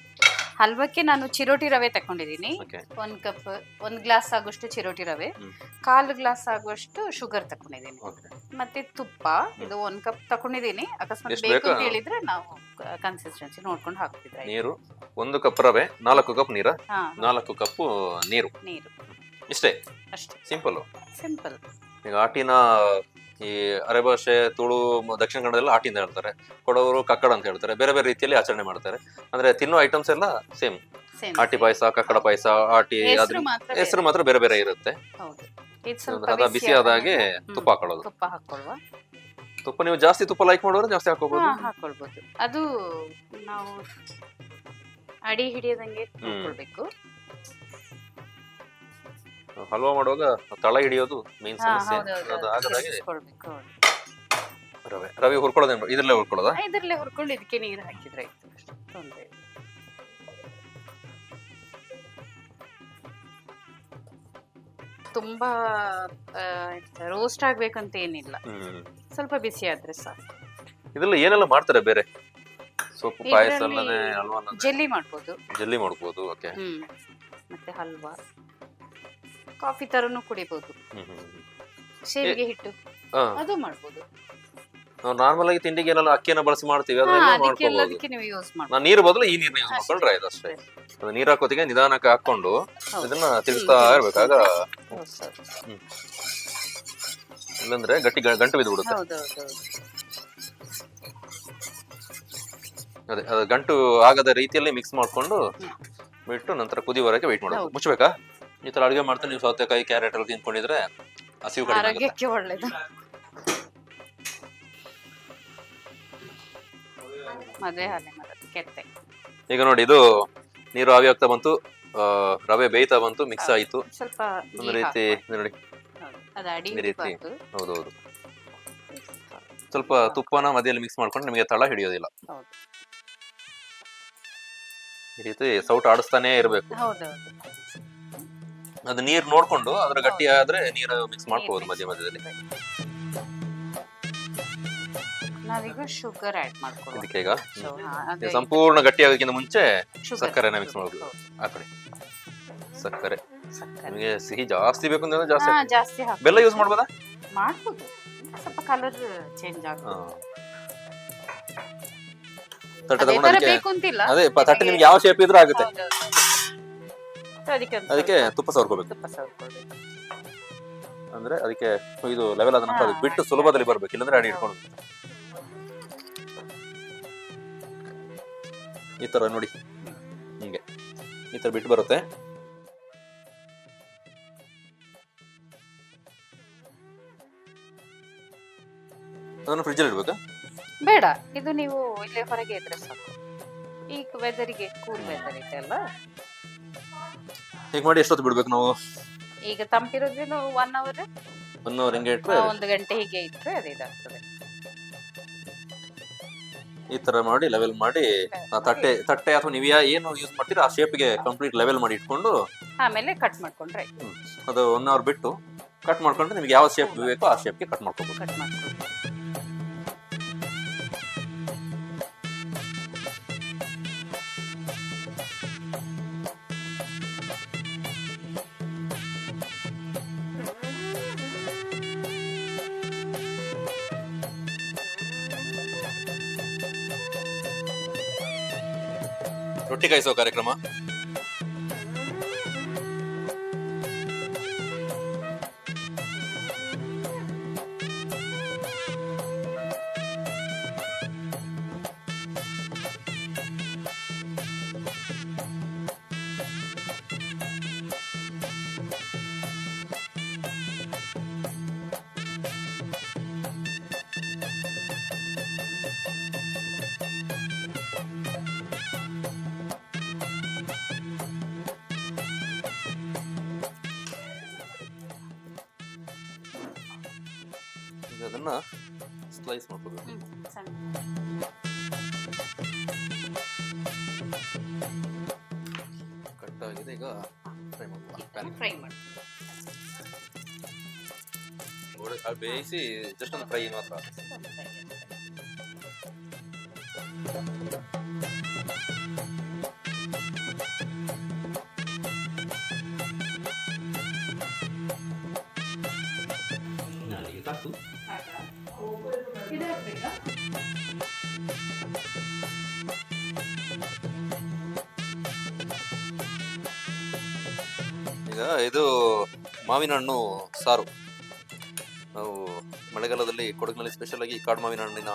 ಹಲ್ವಕ್ಕೆ ನಾನು ಚಿರೋಟಿ ರವೆ ತಕೊಂಡಿದ್ದೀನಿ. Okay. 1 ಕಪ್, 1 ಗ್ಲಾಸ್ ಆಗುವಷ್ಟು ಚಿರೋಟಿ ರವೆ, 1/4 ಗ್ಲಾಸ್ ಆಗುವಷ್ಟು ಶುಗರ್ ತಕೊಂಡಿದ್ದೀನಿ. ಮತ್ತೆ ತುಪ್ಪ ಇದು 1 ಕಪ್ ತಕೊಂಡಿದ್ದೀನಿ. ಅಕಸ್ಮಾತ್ ಎಷ್ಟು ಬೇಕು ಬೇಕಾ? ಅಂತ ಹೇಳಿದ್ರೆ ನಾವು ಕನ್ಸಿಸ್ಟೆನ್ಸಿ ನೋಡ್ಕೊಂಡು ಹಾಕ್ತಿದ್ರೆ. ನೀರು 1 ಕಪ್ ರವೆ, 4 ಕಪ್ ನೀರ, ಹಾ 4 ಕಪ್ ನೀರು, ನೀರು ಇಷ್ಟೇ. ಅಷ್ಟೇ, ಸಿಂಪಲ್. ಸಿಂಪಲ್. ಈಗ ಆಟಿನ ಈ ಅರೆಭಾಷೆ, ತುಳು, ದಕ್ಷಿಣ ಕನ್ನಡದಲ್ಲಿ ಆಟಿ ಅಂತ ಹೇಳ್ತಾರೆ. ಕೊಡವರು ಕಕ್ಕಡ ಅಂತ ಹೇಳ್ತಾರೆ. ಬೇರೆ ಬೇರೆ ರೀತಿಯಲ್ಲಿ ಆಚರಣೆ ಮಾಡ್ತಾರೆ. ಅಂದ್ರೆ ತಿನ್ನೋ ಐಟಮ್ಸ್ ಎಲ್ಲ ಸೇಮ್. ಸೇಮ್ ಆಟಿ ಪಾಯಸ, ಕಕ್ಕಡ ಪಾಯಸ, ಆಟಿ ಹೆಸರು ಮಾತ್ರ ಬೇರೆ ಬೇರೆ ಇರುತ್ತೆ. ಹೌದು. ಇದು ಸ್ವಲ್ಪ ಅದ ಬಿಸಿ ಆದಾಗೆ ತುಪ್ಪ ಹಾಕೊಳ್ಳೋದು. ತುಪ್ಪ ಹಾಕೊಳ್ಳುವ. ತುಪ್ಪ ನೀವು ಜಾಸ್ತಿ ತುಪ್ಪ ಲೈಕ್ ಮಾಡೋರು ಜಾಸ್ತಿ ಹಾಕೋಬಹುದು. ಹಾಕೊಳ್ಬಹುದು. ಅದು ನಾವು ಅಡಿ ಹಿಡಿಯದಂಗೆ ನೋಡ್ಕೊಳ್ಬೇಕು. ಹಲ್ವಾ ಮಾಡುವಾಗ ತಳ ಹಿಡಿಯೋದು ಮೇನ್ ಸಮಸ್ಯೆ. ಅದು ಆಗದಾಗೆ ರವೆ ಹುರ್ಕೊಳ್ಳೋದೇನು ಇದ್ರಲ್ಲೇ ಹುರ್ಕೊಳ್ಳೋದಾ? ಇದರಲ್ಲೇ ಹುರ್ಕೊಂಡು ಇದಕ್ಕೆ ನೀರು ಹಾಕಿದ್ರೆ ಆಯ್ತು, ಅಷ್ಟೇ. ತೊಂದ್ರೆ ಇಲ್ಲ. ತುಂಬಾ ರೋಸ್ಟ್ ಆಗ್ಬೇಕಂತ ಏನಿಲ್ಲ, ಸ್ವಲ್ಪ ಬಿಸಿ ಆದ್ರೆ ಸಾಕು. ಇದೆಲ್ಲ ಏನೆಲ್ಲ ಮಾಡ್ತಾರೆ ಬೇರೆ? ಸೊಪ್ಪು ಪಾಯಸ ಅಲ್ಲದೆ ಹಲ್ವಾ ಜೆಲ್ಲಿ ಮಾಡ್ಬೋದು. ಜೆಲ್ಲಿ ಮಾಡ್ಬೋದು. ಓಕೆ. ಮತ್ತೆ ಹಲ್ವಾ, ಕಾಫಿ ತರನು ಕುಡಿಬಹುದು. ಶೇವಿಗೆ ಹಿಟ್ಟು ಅದು ಮಾಡ್ಬೋದು. ನಾವು ನಾರ್ಮಲ್ ಆಗಿ ತಿಂಡಿಗೆ ಏನೆಲ್ಲ ಅಕ್ಕಿಯನ್ನು ಬಳಸಿ ಮಾಡ್ತೀವಿ, ಅದನ್ನೆಲ್ಲ ಮಾಡ್ಕೋಬಹುದು. ಅದಕ್ಕೆ ನೀವು ಯೂಸ್ ಮಾಡಿ. ನಾನು ನೀರು ಬದಲು ಈ ನೀರನ್ನ ಯೂಸ್ ಮಾಡ್ಕೊಂಡ್ರೆ ಆಯ್ತು ಅಷ್ಟೇ. ಅದು ನೀರು ಹಾಕೋತಿಗೆ ನಿಧಾನಕ್ಕೆ ಹಾಕೊಂಡು ಇದನ್ನ ತಿರ್ಸ್ತಾ ಇರ್ಬೇಕಾಗ, ಇಲ್ಲಂದ್ರೆ ಗಂಟು ಬಿದ್ದು ಬಿಡುತ್ತೆ. ಅದೇ ಅದು ಗಂಟು ಆಗದ ರೀತಿಯಲ್ಲಿ ಮಿಕ್ಸ್ ಮಾಡ್ಕೊಂಡು ಬಿಟ್ಟು ನಂತರ ಕುದಿವರೆಗೆ ವೆಯ್ಟ್ ಮಾಡೋದು. ಮುಚ್ಚಬೇಕಾ? ಈ ತರ ಅಡುಗೆ ಮಾಡ್ತಾ ನೀವು ಸೌತೆಕಾಯಿ, ಕ್ಯಾರೆಟ್ ಎಲ್ಲ ತಿನ್ಕೊಂಡಿದ್ರೆ ಹಸಿವು ಕಡಿಮೆ ಆಗುತ್ತೆ. ಆರೋಗ್ಯಕ್ಕೆ ಒಳ್ಳೇದು. ಮದುವೆ ಹಾಲೆ ಮಾಡೋದು ಕೆತ್ತೆ. ಈಗ ನೋಡಿ, ಇದು ನೀರು ಆವಿ ಆಗ್ತಾ ಬಂತು, ರವೆ ಬೇಯ್ತಾ ಬಂತು, ಮಿಕ್ಸ್ ಆಯಿತು. ಸ್ವಲ್ಪ ಒಂದು ರೀತಿ ನೋಡಿ ಅದು ಅಡಿ ಈ ರೀತಿ. ಹಿಡಿಬಾರ್ದು. ಹೌದೌದು. ಸ್ವಲ್ಪ ತುಪ್ಪನ ಮಧ್ಯದಲ್ಲಿ ಮಿಕ್ಸ್ ಮಾಡ್ಕೊಂಡು ನಿಮಗೆ ತಳ ಹಿಡಿಯೋದಿಲ್ಲ. ಹೌದು. ಈ ರೀತಿ ಸೌಟ್ ಆಡಿಸ್ತಾನೆ ಇರಬೇಕು. ಹೌದೌದು. ಅದು ನೀರು ನೋಡ್ಕೊಂಡು ಅದ್ರ ಗಟ್ಟಿ ಆದ್ರೆ ನೀರು ಮಿಕ್ಸ್ ಮಾಡ್ಕೋಬಹುದು ಮಧ್ಯ ಮಧ್ಯದಲ್ಲಿ. ನಾವೀಗ ಶುಗರ್ ಆಡ್ ಮಾಡ್ಕೊಳ್ಳೋದು. ಇದಕ್ಕೆ ಈಗ So, ಅದೇ ಇದು ಸಂಪೂರ್ಣ ಗಟ್ಟಿ ಆಗೋದಕ್ಕಿಂತ ಮುಂಚೆ sugar. ಸಕ್ಕರೆನ ಮಿಕ್ಸ್ ಮಾಡ್ಬೋದು. ಹೌದು. ಆ ಕಡೆ ಸಕ್ಕರೆ. ಸಕ್ಕರೆ. ನಿಮಗೆ ಸಿಹಿ ಜಾಸ್ತಿ ಬೇಕು ಅಂದ್ರೆ ಜಾಸ್ತಿ ಹಾಕಿ. ಜಾಸ್ತಿ ಹಾಕಿ ಬೆಲ್ಲ ಯೂಸ್ ಮಾಡ್ಬೋದಾ? ಮಾಡ್ಬೋದು. ಸ್ವಲ್ಪ ಕಲರ್ ಚೇಂಜ್ ಆಗುತ್ತೆ. ತಟ್ಟೆ ಅದೇ ತಗೊಂಡು ತರ ಅದಕ್ಕೆ ಬೇಕು ಅಂತಿಲ್ಲ. ಅದೇ ತಟ್ಟೆ ನಿಮ್ಗೆ ಯಾವ ಶೇಪ್ ಇದ್ರೂ ಆಗುತ್ತೆ. ಹೌದೌದು. So, ಅದಕ್ಕೆ ಒಂದ್ ಅದಕ್ಕೆ ಸ್ವಲ್ಪ ತುಪ್ಪ ಸವರ್ಕೋಬೇಕು. ತುಪ್ಪ ಸವರ್ಕೊಳ್ಬೇಕು. ಅಂದ್ರೆ ಅದಕ್ಕೆ ಇದು ಲೆವೆಲ್ ಆದ ನಂತರ ಅದಕ್ಕೆ ಬಿಟ್ಟು ಸುಲಭದಲ್ಲಿ ಬರ್ಬೇಕು, ಇಲ್ಲಾಂದ್ರೆ ಅಡಿ ಇಟ್ಕೊಂಡು ಈ ತರ ನೋಡಿ ಹಿಂಗೆ ಈ ತರ ಬಿಟ್ಟು ಬರುತ್ತೆ. ಅದನ್ನು ಫ್ರಿಜ್ ಅಲ್ಲಿ ಇಡ್ಬೇಕಾ? ಬೇಡ, ಇದು ನೀವು ಇಲ್ಲೇ ಹೊರಗೆ ಇದ್ರೆ ಸಾಕು. ಈಗ ವೆದರಿಗೆ ಕೂಲ್ ವೆದರ್ ಇದೆ ಅಲ್ಲ, ಹೇಗೆ ಮಾಡಿ ಎಷ್ಟೊತ್ತು ಬಿಡ್ಬೇಕು ನಾವು? ಈಗ ತಂಪಿರೋದ್ರಿಂದ 1 hour 1 hour ಹಿಂಗೆ ಇಟ್ರೆ 1 ಗಂಟೆ ಹೀಗೆ ಇಟ್ರೆ ಅದು ಇದಾಗ್ತದೆ. ಈ ತರ ಮಾಡಿ ಲೆವೆಲ್ ಮಾಡಿ ತಟ್ಟೆ ತಟ್ಟೆ ಅಥವಾ ನೀವು ಏನು ಯೂಸ್ ಮಾಡ್ತೀರಾ ಆ ಶೇಪ್ಗೆ ಕಂಪ್ಲೀಟ್ ಲೆವೆಲ್ ಮಾಡಿ ಇಟ್ಕೊಂಡು ಆಮೇಲೆ ಕಟ್ ಮಾಡ್ಕೊಂಡ್ರೆ ಆಯ್ತು. ಅದು 1 hour ಬಿಟ್ಟು ಕಟ್ ಮಾಡ್ಕೊಂಡ್ರೆ ನಿಮ್ಗೆ ಯಾವ ಶೇಪ್ ಬೇಕೋ ಆ ಶೇಪ್ಗೆ ಕಟ್ ಮಾಡ್ಕೋಬಹುದು. ಕಟ್ ಮಾಡ್ಕೊಂಡು ರೊಟ್ಟಿ ಕಾಯಿಸೋ ಕಾರ್ಯಕ್ರಮ. ಈಗ ಅದನ್ನ ಸ್ಲೈಸ್ ಮಾಡ್ಕೋಬೇಕು. ಕಟ್ ಆಗಿದೆ, ಈಗ ಫ್ರೈ ಮಾಡ್ಬೋದು. ಫ್ರೈ ಮಾಡಿ ಬೇಯಿಸಿ ಜಸ್ಟ್ ಒಂದು ಫ್ರೈ ಮಾತ್ರ. ಈಗ ಇದು ಮಾವಿನ ಹಣ್ಣು ಸಾರು. ನಾವು ಮಳೆಗಾಲದಲ್ಲಿ ಕೊಡಗಿನಲ್ಲಿ ಸ್ಪೆಷಲ್ ಆಗಿ ಕಾಡು ಮಾವಿನ ಹಣ್ಣಿನ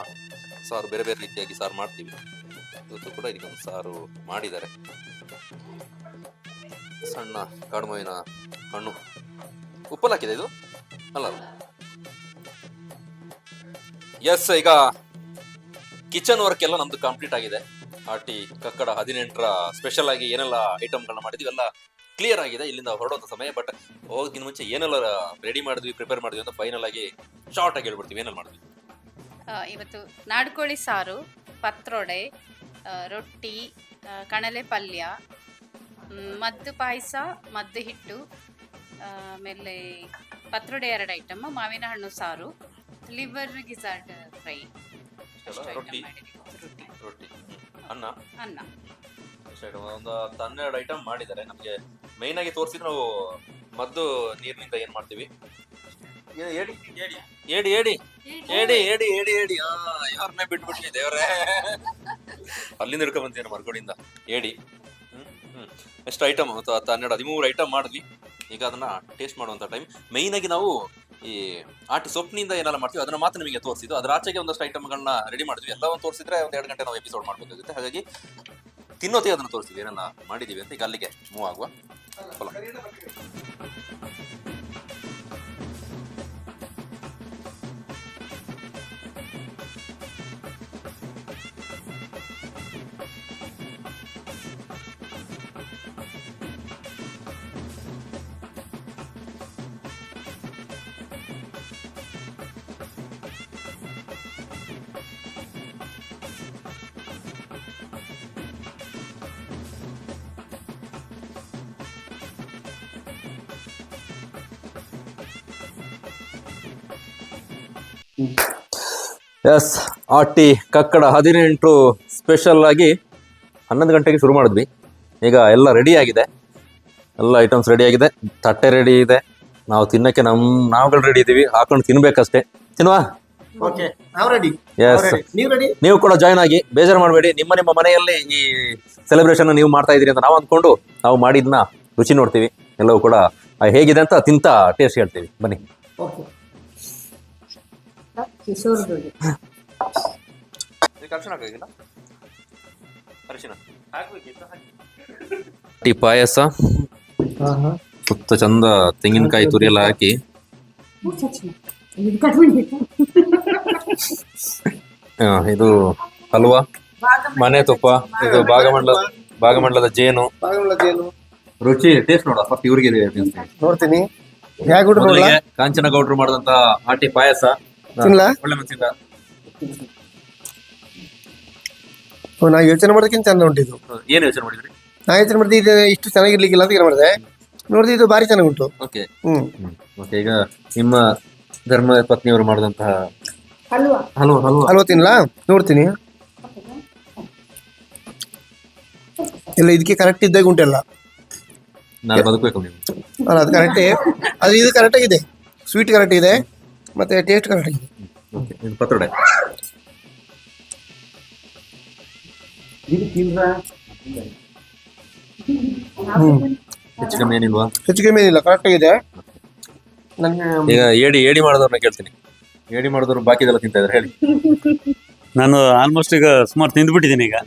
ಸಾರು ಬೇರೆ ಬೇರೆ ರೀತಿಯಾಗಿ ಸಾರು ಮಾಡ್ತೀವಿ. ಇವತ್ತು ಕೂಡ ಇದಕ್ಕೊಂದು ಸಾರು ಮಾಡಿದ್ದಾರೆ. ಸಣ್ಣ ಕಾಡು ಮಾವಿನ ಹಣ್ಣು ಉಪ್ಪಲ್ಲಿ ಹಾಕಿದೆ ಇದು ಅಲ್ಲ. ಎಸ್, ಈಗ ಕಿಚನ್ ವರ್ಕ್ ಎಲ್ಲ ನಮ್ದು ಕಂಪ್ಲೀಟ್ ಆಗಿದೆ. ಆಟಿ ಕಕ್ಕಡ 18ರ ಸ್ಪೆಷಲ್ ಆಗಿ ಏನೆಲ್ಲ ಐಟಮ್ಗಳನ್ನ ಮಾಡಿದ್ವಿ ಎಲ್ಲ ಕ್ಲಿಯರ್ ಆಗಿದೆ. ಇಲ್ಲಿಂದ ಹೊರಡುವಂಥ ಸಮಯ. ಬಟ್ ಹೋಗೋದಕ್ಕಿಂತ ಮುಂಚೆ ಏನೆಲ್ಲ ರೆಡಿ ಮಾಡಿದ್ವಿ, ಪ್ರಿಪೇರ್ ಮಾಡಿದ್ವಿ ಅಂತ ಫೈನಲ್ ಆಗಿ ಶಾರ್ಟ್ ಆಗಿ ಹೇಳ್ಬಿಡ್ತೀವಿ. ಏನೆಲ್ಲ ಮಾಡಿದ್ವಿ ಇವತ್ತು? ನಾಡ್ಕೋಳಿ ಸಾರು, ಪತ್ರೊಡೆ, ರೊಟ್ಟಿ, ಕಣಲೆ ಪಲ್ಯ, ಮದ್ದು ಪಾಯಸ, ಮದ್ದು ಹಿಟ್ಟು, ಆಮೇಲೆ ಪತ್ರೊಡೆ 2 ಐಟಮ್, ಮಾವಿನ ಹಣ್ಣು ಸಾರು, ಲಿವರ್ ಗಿಜಾರ್ಡ್ ಫ್ರೈ, ರೊಟ್ಟಿ ರೊಟ್ಟಿ ಅನ್ನ ಅನ್ನ. ಒಂದು 12 ಐಟಮ್ ಮಾಡಿದ್ದಾರೆ. ನಮಗೆ ಮೈನ್ ಆಗಿ ತೋರಿಸಿದ್ರೆ ನಾವು ಮದ್ದು ನೀರಿನಿಂದ ಏನ್ ಮಾಡ್ತೀವಿ. ಏಡಿ ಏಡಿ ಏಡಿ ಏಡಿ ಏಡಿ ಏಡಿ ಏಡಿ ಏಡಿ ಯಾರನ್ನೇ ಬಿಟ್ಬಿಟ್ಲಿ ದೇವ್ರೆ. ಅಲ್ಲಿಂದ ಹಿಡ್ಕೊಂಡ್ ಬಂತೀವಿ ಮರ್ಗೋಡಿಂದ ಏಡಿ. ಎಷ್ಟು ಐಟಮ್ 12-13 ಐಟಮ್ ಮಾಡಿದ್ವಿ. ಈಗ ಅದನ್ನ ಟೇಸ್ಟ್ ಮಾಡುವಂತ ಟೈಮ್. ಮೈನ್ ಆಗಿ ನಾವು ಈ ಆಟಿ ಸೊಪ್ಪಿನಿಂದ ಏನೆಲ್ಲ ಮಾಡ್ತೀವಿ ಅದನ್ನ ಮಾತ್ರ ನಿಮಗೆ ತೋರಿಸಿದ್ದು. ಅದ್ರ ಆಚೆಗೆ ಒಂದಷ್ಟು ಐಟಮ್ಗಳನ್ನ ರೆಡಿ ಮಾಡಿದ್ವಿ. ಎಲ್ಲವನ್ನು ತೋರಿಸಿದ್ರೆ 1-2 ಗಂಟೆ ನಾವು ಎಪಿಸೋಡ್ ಮಾಡ್ಬೇಕಾಗುತ್ತೆ. ಹಾಗಾಗಿ ತಿನ್ನೋತೆ ಅದನ್ನ ತೋರಿಸ್ತೀವಿ ಏನೆಲ್ಲ ಮಾಡಿದೀವಿ ಅಂತ. ಈಗ ಅಲ್ಲಿಗೆ ಮೂವ್ ಆಗುವ. ಎಸ್, ಆಟಿ ಕಕ್ಕಡ 18 ಸ್ಪೆಷಲ್ ಆಗಿ 11 ಗಂಟೆಗೆ ಶುರು ಮಾಡಿದ್ವಿ. ಈಗ ಎಲ್ಲ ರೆಡಿ ಆಗಿದೆ, ಎಲ್ಲ ಐಟಮ್ಸ್ ರೆಡಿ ಆಗಿದೆ, ತಟ್ಟೆ ರೆಡಿ ಇದೆ, ನಾವು ತಿನ್ನಕ್ಕೆ ನಾವುಗಳು ರೆಡಿ ಇದ್ದೀವಿ, ಹಾಕೊಂಡು ತಿನ್ಬೇಕಷ್ಟೇ. ತಿನ್ವಾ? ಓಕೆ, ನಾವು ರೆಡಿ. ಎಸ್, ನೀವು ರೆಡಿ? ನೀವು ಕೂಡ ಜಾಯ್ನ್ ಆಗಿ, ಬೇಜಾರು ಮಾಡಬೇಡಿ. ನಿಮ್ಮ ಮನೆಯಲ್ಲಿ ಈ ಸೆಲೆಬ್ರೇಷನ್ ನೀವು ಮಾಡ್ತಾ ಇದ್ದೀರಿ ಅಂತ ನಾವು ಅಂದ್ಕೊಂಡು ನಾವು ಮಾಡಿದ್ನ ರುಚಿ ನೋಡ್ತೀವಿ. ಎಲ್ಲವೂ ಕೂಡ ಹೇಗಿದೆ ಅಂತ ತಿಂತ ಟೇಸ್ಟ್ ಹೇಳ್ತೀವಿ. ಬನ್ನಿ. ಓಕೆ. ಟೀ ಪಾಯಸ, ಸುತ್ತ ಚಂದ ತೆಂಗಿನಕಾಯಿ ತುರಿ ಎಲ್ಲ ಹಾಕಿ, ಇದು ಹಲ್ವಾ, ಮನೆ ತುಪ್ಪ, ಇದು ಭಾಗಮಂಡಲದ ಜೇನು. ರುಚಿ ಟೇಸ್ಟ್ ನೋಡ ಫಸ್ಟ್ ಇವ್ರಿಗೆ ನೋಡ್ತೀನಿ. ಹೇಗೆ ನೋಡ್ಲಾ? ಕಾಂಚನ ಗೌಡ್ರು ಮಾಡಿದಂತ ಆಟಿ ಪಾಯಸ ತಿನ್ಲಾ? ಒಳ್ಳೆ ಮನಸ್ಸಿಂದ. ನಾ ಯೋಚನೆ ಮಾಡೋದಕ್ಕಿಂತ ಚಂದ ಉಂಟಿದ್ದು. ಏನ್ ಯೋಚನೆ ಮಾಡಿದ್ರಿ? ನಾ ಯೋಚನೆ ಮಾಡಿದೆ ಇದು ಇಷ್ಟು ಚೆನ್ನಾಗಿರ್ಲಿಕ್ಕಿಲ್ಲ ಅಂತ ಏನು ಮಾಡಿದೆ, ನೋಡಿದ್ರೆ ಇದು ಭಾರಿ ಚೆನ್ನಾಗಿ ಉಂಟು. ಓಕೆ. ಓಕೆ, ಈಗ ನಿಮ್ಮ ಧರ್ಮ ಪತ್ನಿಯವರು ಮಾಡಿದಂತಹ ಹಲ್ವಾ ತಿನ್ಲಾ? ನೋಡ್ತೀನಿ. ಎಲ್ಲ ಇದಕ್ಕೆ ಕರೆಕ್ಟ್ ಇದ್ದಾಗ ಉಂಟೆಲ್ಲ. ನಾನು ಬದುಕಬೇಕು ನೀವು. ಅಲ್ಲ, ಅದು ಕರೆಕ್ಟೇ. ಅದು ಇದು ಕರೆಕ್ಟ್ ಆಗಿದೆ, ಸ್ವೀಟ್ ಕರೆಕ್ಟ್ ಇದೆ, ಮತ್ತೆ ಟೇಸ್ಟ್ ಕರೆಕ್ಟ್ ಆಗಿದೆ. ಇದು ಪತ್ರೊಡೆ. ಹೆಚ್ಚು ಕಮ್ಮಿ ಏನಿಲ್ವಾ? ಹೆಚ್ಚು ಕಮ್ಮಿ ಏನಿಲ್ಲ, ಕರೆಕ್ಟ್ ಆಗಿದೆ. ನನಗೆ ಈಗ ಏಡಿ ಮಾಡಿದವ್ರನ್ನ ಕೇಳ್ತೀನಿ. ಏಡಿ ಮಾಡಿದವ್ರು ಬಾಕಿದೆಲ್ಲ ತಿಂತಾ ಇದ್ದಾರೆ, ಹೇಳಿ. ನಾನು ಆಲ್ಮೋಸ್ಟ್ ಈಗ ಸುಮಾರು ತಿಂದ್ಬಿಟ್ಟಿದ್ದೀನಿ ಈಗ.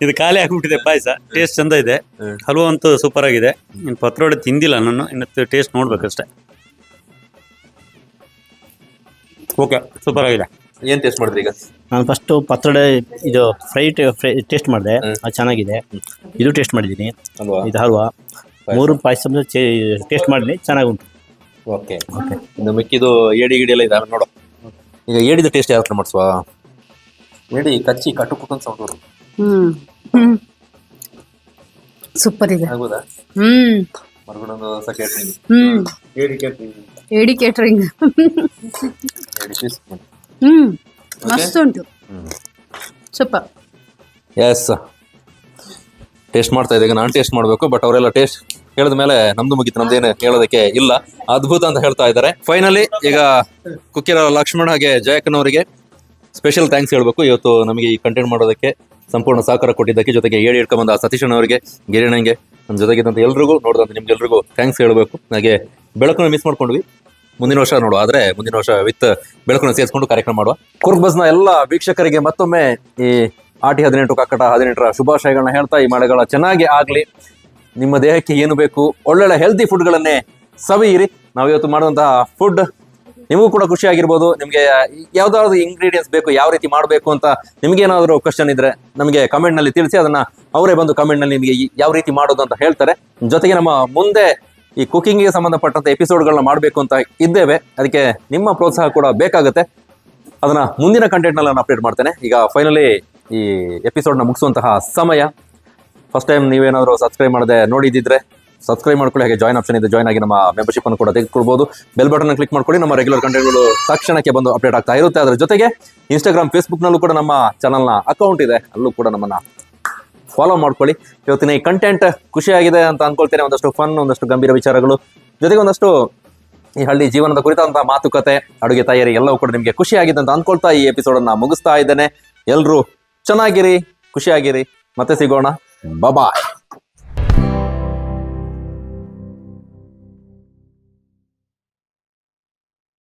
ಇದು ಖಾಲಿ ಆಗಿಬಿಟ್ಟಿದೆ ಪಾಯಸ. ಟೇಸ್ಟ್ ಚಂದ ಇದೆ, ಹಲ್ವಾ ಅಂತೂ ಸೂಪರ್ ಆಗಿದೆ. ಇನ್ನು ಪತ್ರೊಡೆ ತಿಂದಿಲ್ಲ ನಾನು, ಇನ್ನು ಟೇಸ್ಟ್ ನೋಡ್ಬೇಕಷ್ಟೆ. ಓಕೆ, ಸೂಪರ್ ಆಗಿದೆ. ಏನ್ ಟೇಸ್ಟ್ ಮಾಡಿದ್ರಿ ಈಗ? ನಾನು ಫಸ್ಟು ಪತ್ರೊಡೆ ಇದು ಫ್ರೈ ಟೇಸ್ಟ್ ಮಾಡಿದೆ, ಅದು ಚೆನ್ನಾಗಿದೆ. ಇದು ಟೇಸ್ಟ್ ಮಾಡಿದ್ದೀನಿ, ಅಲ್ವಾ? ಇದು ಹಲ್ವಾ. 3 ಪಾಯಸ ಟೇಸ್ಟ್ ಮಾಡಿದ್ದೀನಿ, ಚೆನ್ನಾಗುಂಟು. ಓಕೆ. ಇನ್ನು ಮಿಕ್ಕಿದು ಏಡಿ ಗಿಡಿ ಎಲ್ಲ ಇದಾವೆ ನೋಡು. ಈಗ ಏಡಿದ ಟೇಸ್ಟ್ ಯಾವ ಥರ ಮಾಡಿಸುವ? ಏಡಿ ಕಚ್ಚಿ ಕಟ್ಟು ಕುಕ್ಕನ್ ಸೌಂಡ್ ಬರು. ಸೂಪರ್ ಇದೆ. ಆಗ್ಬೋದಾ? ಮರ್ಗೊಂಡೊಂದು ಹೊಸ ಕೇಟ್ರಿಂಗ್. ಏಡಿ ಕೇಟ್ರಿಂಗ್, ಏಡಿ ಕೇಟರಿಂಗ್. ಏಡಿ ಪೀಸ್. ಮಸ್ತ್ ಉಂಟು, ಸೂಪರ್. ಎಸ್, ಟೇಸ್ಟ್ ಮಾಡ್ತಾ ಇದ್ದೆ. ಈಗ ನಾನು ಟೇಸ್ಟ್ ಮಾಡಬೇಕು, ಬಟ್ ಅವರೆಲ್ಲ ಟೇಸ್ಟ್ ಹೇಳಿದ ಮೇಲೆ ನಮ್ದು ಮುಗಿತು, ನಮ್ದೇನು ಹೇಳೋದಕ್ಕೆ ಇಲ್ಲ. ಅದ್ಭುತ ಅಂತ ಹೇಳ್ತಾ ಇದ್ದಾರೆ. ಫೈನಲಿ ಈಗ ಕುಕ್ಕಿರ ಲಕ್ಷ್ಮಣ್ ಹಾಗೆ ಜಯಕ್ಕನವರಿಗೆ ಸ್ಪೆಷಲ್ ಥ್ಯಾಂಕ್ಸ್ ಹೇಳ್ಬೇಕು. ಇವತ್ತು ನಮಗೆ ಈ ಕಂಟೆಂಟ್ ಮಾಡೋದಕ್ಕೆ ಸಂಪೂರ್ಣ ಸಹಕಾರ ಕೊಟ್ಟಿದ್ದಕ್ಕೆ, ಜೊತೆಗೆ ಏಡಿ ಹಿಡ್ಕೊಂಬಂದ ಸತೀಶಣ್ಣವರಿಗೆ, ಗಿರಿಣಂಗೆ, ನಮ್ಮ ಜೊತೆಗಿದ್ದಂಥ ಎಲ್ರಿಗೂ, ನೋಡಿದಂಥ ನಿಮ್ಗೆಲ್ರಿಗೂ ಥ್ಯಾಂಕ್ಸ್ ಹೇಳಬೇಕು. ಹಾಗೆ ಬೆಳಕನ್ನು ಮಿಸ್ ಮಾಡ್ಕೊಂಡ್ವಿ. ಮುಂದಿನ ವರ್ಷ ನೋಡುವ, ಆದರೆ ಮುಂದಿನ ವರ್ಷ ವಿತ್ ಬೆಳಕನ್ನು ಸೇರಿಸ್ಕೊಂಡು ಕಾರ್ಯಕ್ರಮ ಮಾಡುವ. ಕುರ್ಕ್ ಬಸ್ನ ಎಲ್ಲ ವೀಕ್ಷಕರಿಗೆ ಮತ್ತೊಮ್ಮೆ ಈ ಆಟಿ 18 ಕಕ್ಕಡ 18ರ ಶುಭಾಶಯಗಳನ್ನ ಹೇಳ್ತಾ, ಈ ಮಳೆಗಳ ಚೆನ್ನಾಗಿ ಆಗಲಿ. ನಿಮ್ಮ ದೇಹಕ್ಕೆ ಏನು ಬೇಕು, ಒಳ್ಳೊಳ್ಳೆ ಹೆಲ್ದಿ ಫುಡ್ಗಳನ್ನೇ ಸವಿಯಿರಿ. ನಾವು ಇವತ್ತು ಮಾಡುವಂತಹ ಫುಡ್ ನಿಮಗೂ ಕೂಡ ಖುಷಿಯಾಗಿರ್ಬೋದು. ನಿಮಗೆ ಯಾವ್ದಾದ್ರು ಇಂಗ್ರೀಡಿಯೆಂಟ್ಸ್ ಬೇಕು, ಯಾವ ರೀತಿ ಮಾಡಬೇಕು ಅಂತ ನಿಮ್ಗೇನಾದರೂ ಕ್ವಶನ್ ಇದ್ರೆ ನಮಗೆ ಕಮೆಂಟ್ನಲ್ಲಿ ತಿಳಿಸಿ. ಅದನ್ನ ಅವರೇ ಬಂದು ಕಮೆಂಟ್ನಲ್ಲಿ ನಿಮಗೆ ಯಾವ ರೀತಿ ಮಾಡೋದು ಅಂತ ಹೇಳ್ತಾರೆ. ಜೊತೆಗೆ ನಮ್ಮ ಮುಂದೆ ಈ ಕುಕಿಂಗಿಗೆ ಸಂಬಂಧಪಟ್ಟಂತ ಎಪಿಸೋಡ್ಗಳನ್ನ ಮಾಡಬೇಕು ಅಂತ ಇದ್ದೇವೆ. ಅದಕ್ಕೆ ನಿಮ್ಮ ಪ್ರೋತ್ಸಾಹ ಕೂಡ ಬೇಕಾಗುತ್ತೆ. ಅದನ್ನ ಮುಂದಿನ ಕಂಟೆಂಟ್ನಲ್ಲಿ ನಾನು ಅಪ್ಡೇಟ್ ಮಾಡ್ತೇನೆ. ಈಗ ಫೈನಲಿ ಈ ಎಪಿಸೋಡ್ನ ಮುಗಿಸುವಂತಹ ಸಮಯ. ಫಸ್ಟ್ ಟೈಮ್ ನೀವೇನಾದರೂ ಸಬ್ಸ್ಕ್ರೈಬ್ ಮಾಡದೆ ನೋಡಿದ್ದಿದ್ರೆ ಸಬ್ಸ್ಕ್ರೈಬ್ ಮಾಡ್ಕೊಳ್ಳಿ. ಹಾಗೆ ಜಾಯ್ನ್ ಆಪ್ಷನ್ ಇದೆ, ಜಾಯ್ನ್ ಆಗಿ ನಮ್ಮ ಮೆಂಬರ್ಶಿಪ್ ಅನ್ನು ಕೂಡ ತೆಗೆದುಕೊಳ್ಬೋದು. ಬೆಲ್ ಬಟನ್ ಕ್ಲಿಕ್ ಮಾಡ್ಕೊಳ್ಳಿ. ನಮ್ಮ ರೆಗ್ಯುಲರ್ ಕಂಟೆಂಟ್ಗಳು ತಕ್ಷಣಕ್ಕೆ ಬಂದು ಅಪ್ಡೇಟ್ ಆಗ್ತಾ ಇರುತ್ತೆ. ಅದರ ಜೊತೆಗೆ ಇನ್ಸ್ಟಾಗ್ರಾಮ್, ಫೇಸ್ಬುಕ್ನಲ್ಲೂ ಕೂಡ ನಮ್ಮ ಚಾನಲ್ನ ಅಕೌಂಟ್ ಇದೆ, ಅಲ್ಲೂ ಕೂಡ ನಮ್ಮನ್ನ ಫಾಲೋ ಮಾಡ್ಕೊಳ್ಳಿ. ಇವತ್ತಿನ ಈ ಕಂಟೆಂಟ್ ಖುಷಿಯಾಗಿದೆ ಅಂತ ಅನ್ಕೊಳ್ತೇನೆ. ಒಂದಷ್ಟು ಫನ್, ಒಂದಷ್ಟು ಗಂಭೀರ ವಿಚಾರಗಳು, ಜೊತೆಗೆ ಒಂದಷ್ಟು ಈ ಹಳ್ಳಿ ಜೀವನದ ಕುರಿತಂತಹ ಮಾತುಕತೆ, ಅಡುಗೆ ತಯಾರಿ ಎಲ್ಲವೂ ಕೂಡ ನಿಮಗೆ ಖುಷಿಯಾಗಿದೆ ಅಂತ ಅನ್ಕೊಳ್ತಾ ಈ ಎಪಿಸೋಡನ್ನು ಮುಗಿಸ್ತಾ ಇದ್ದೇನೆ. ಎಲ್ಲರೂ ಚೆನ್ನಾಗಿರಿ, ಖುಷಿಯಾಗಿರಿ. ಮತ್ತೆ ಸಿಗೋಣ. ಬಾಯ್.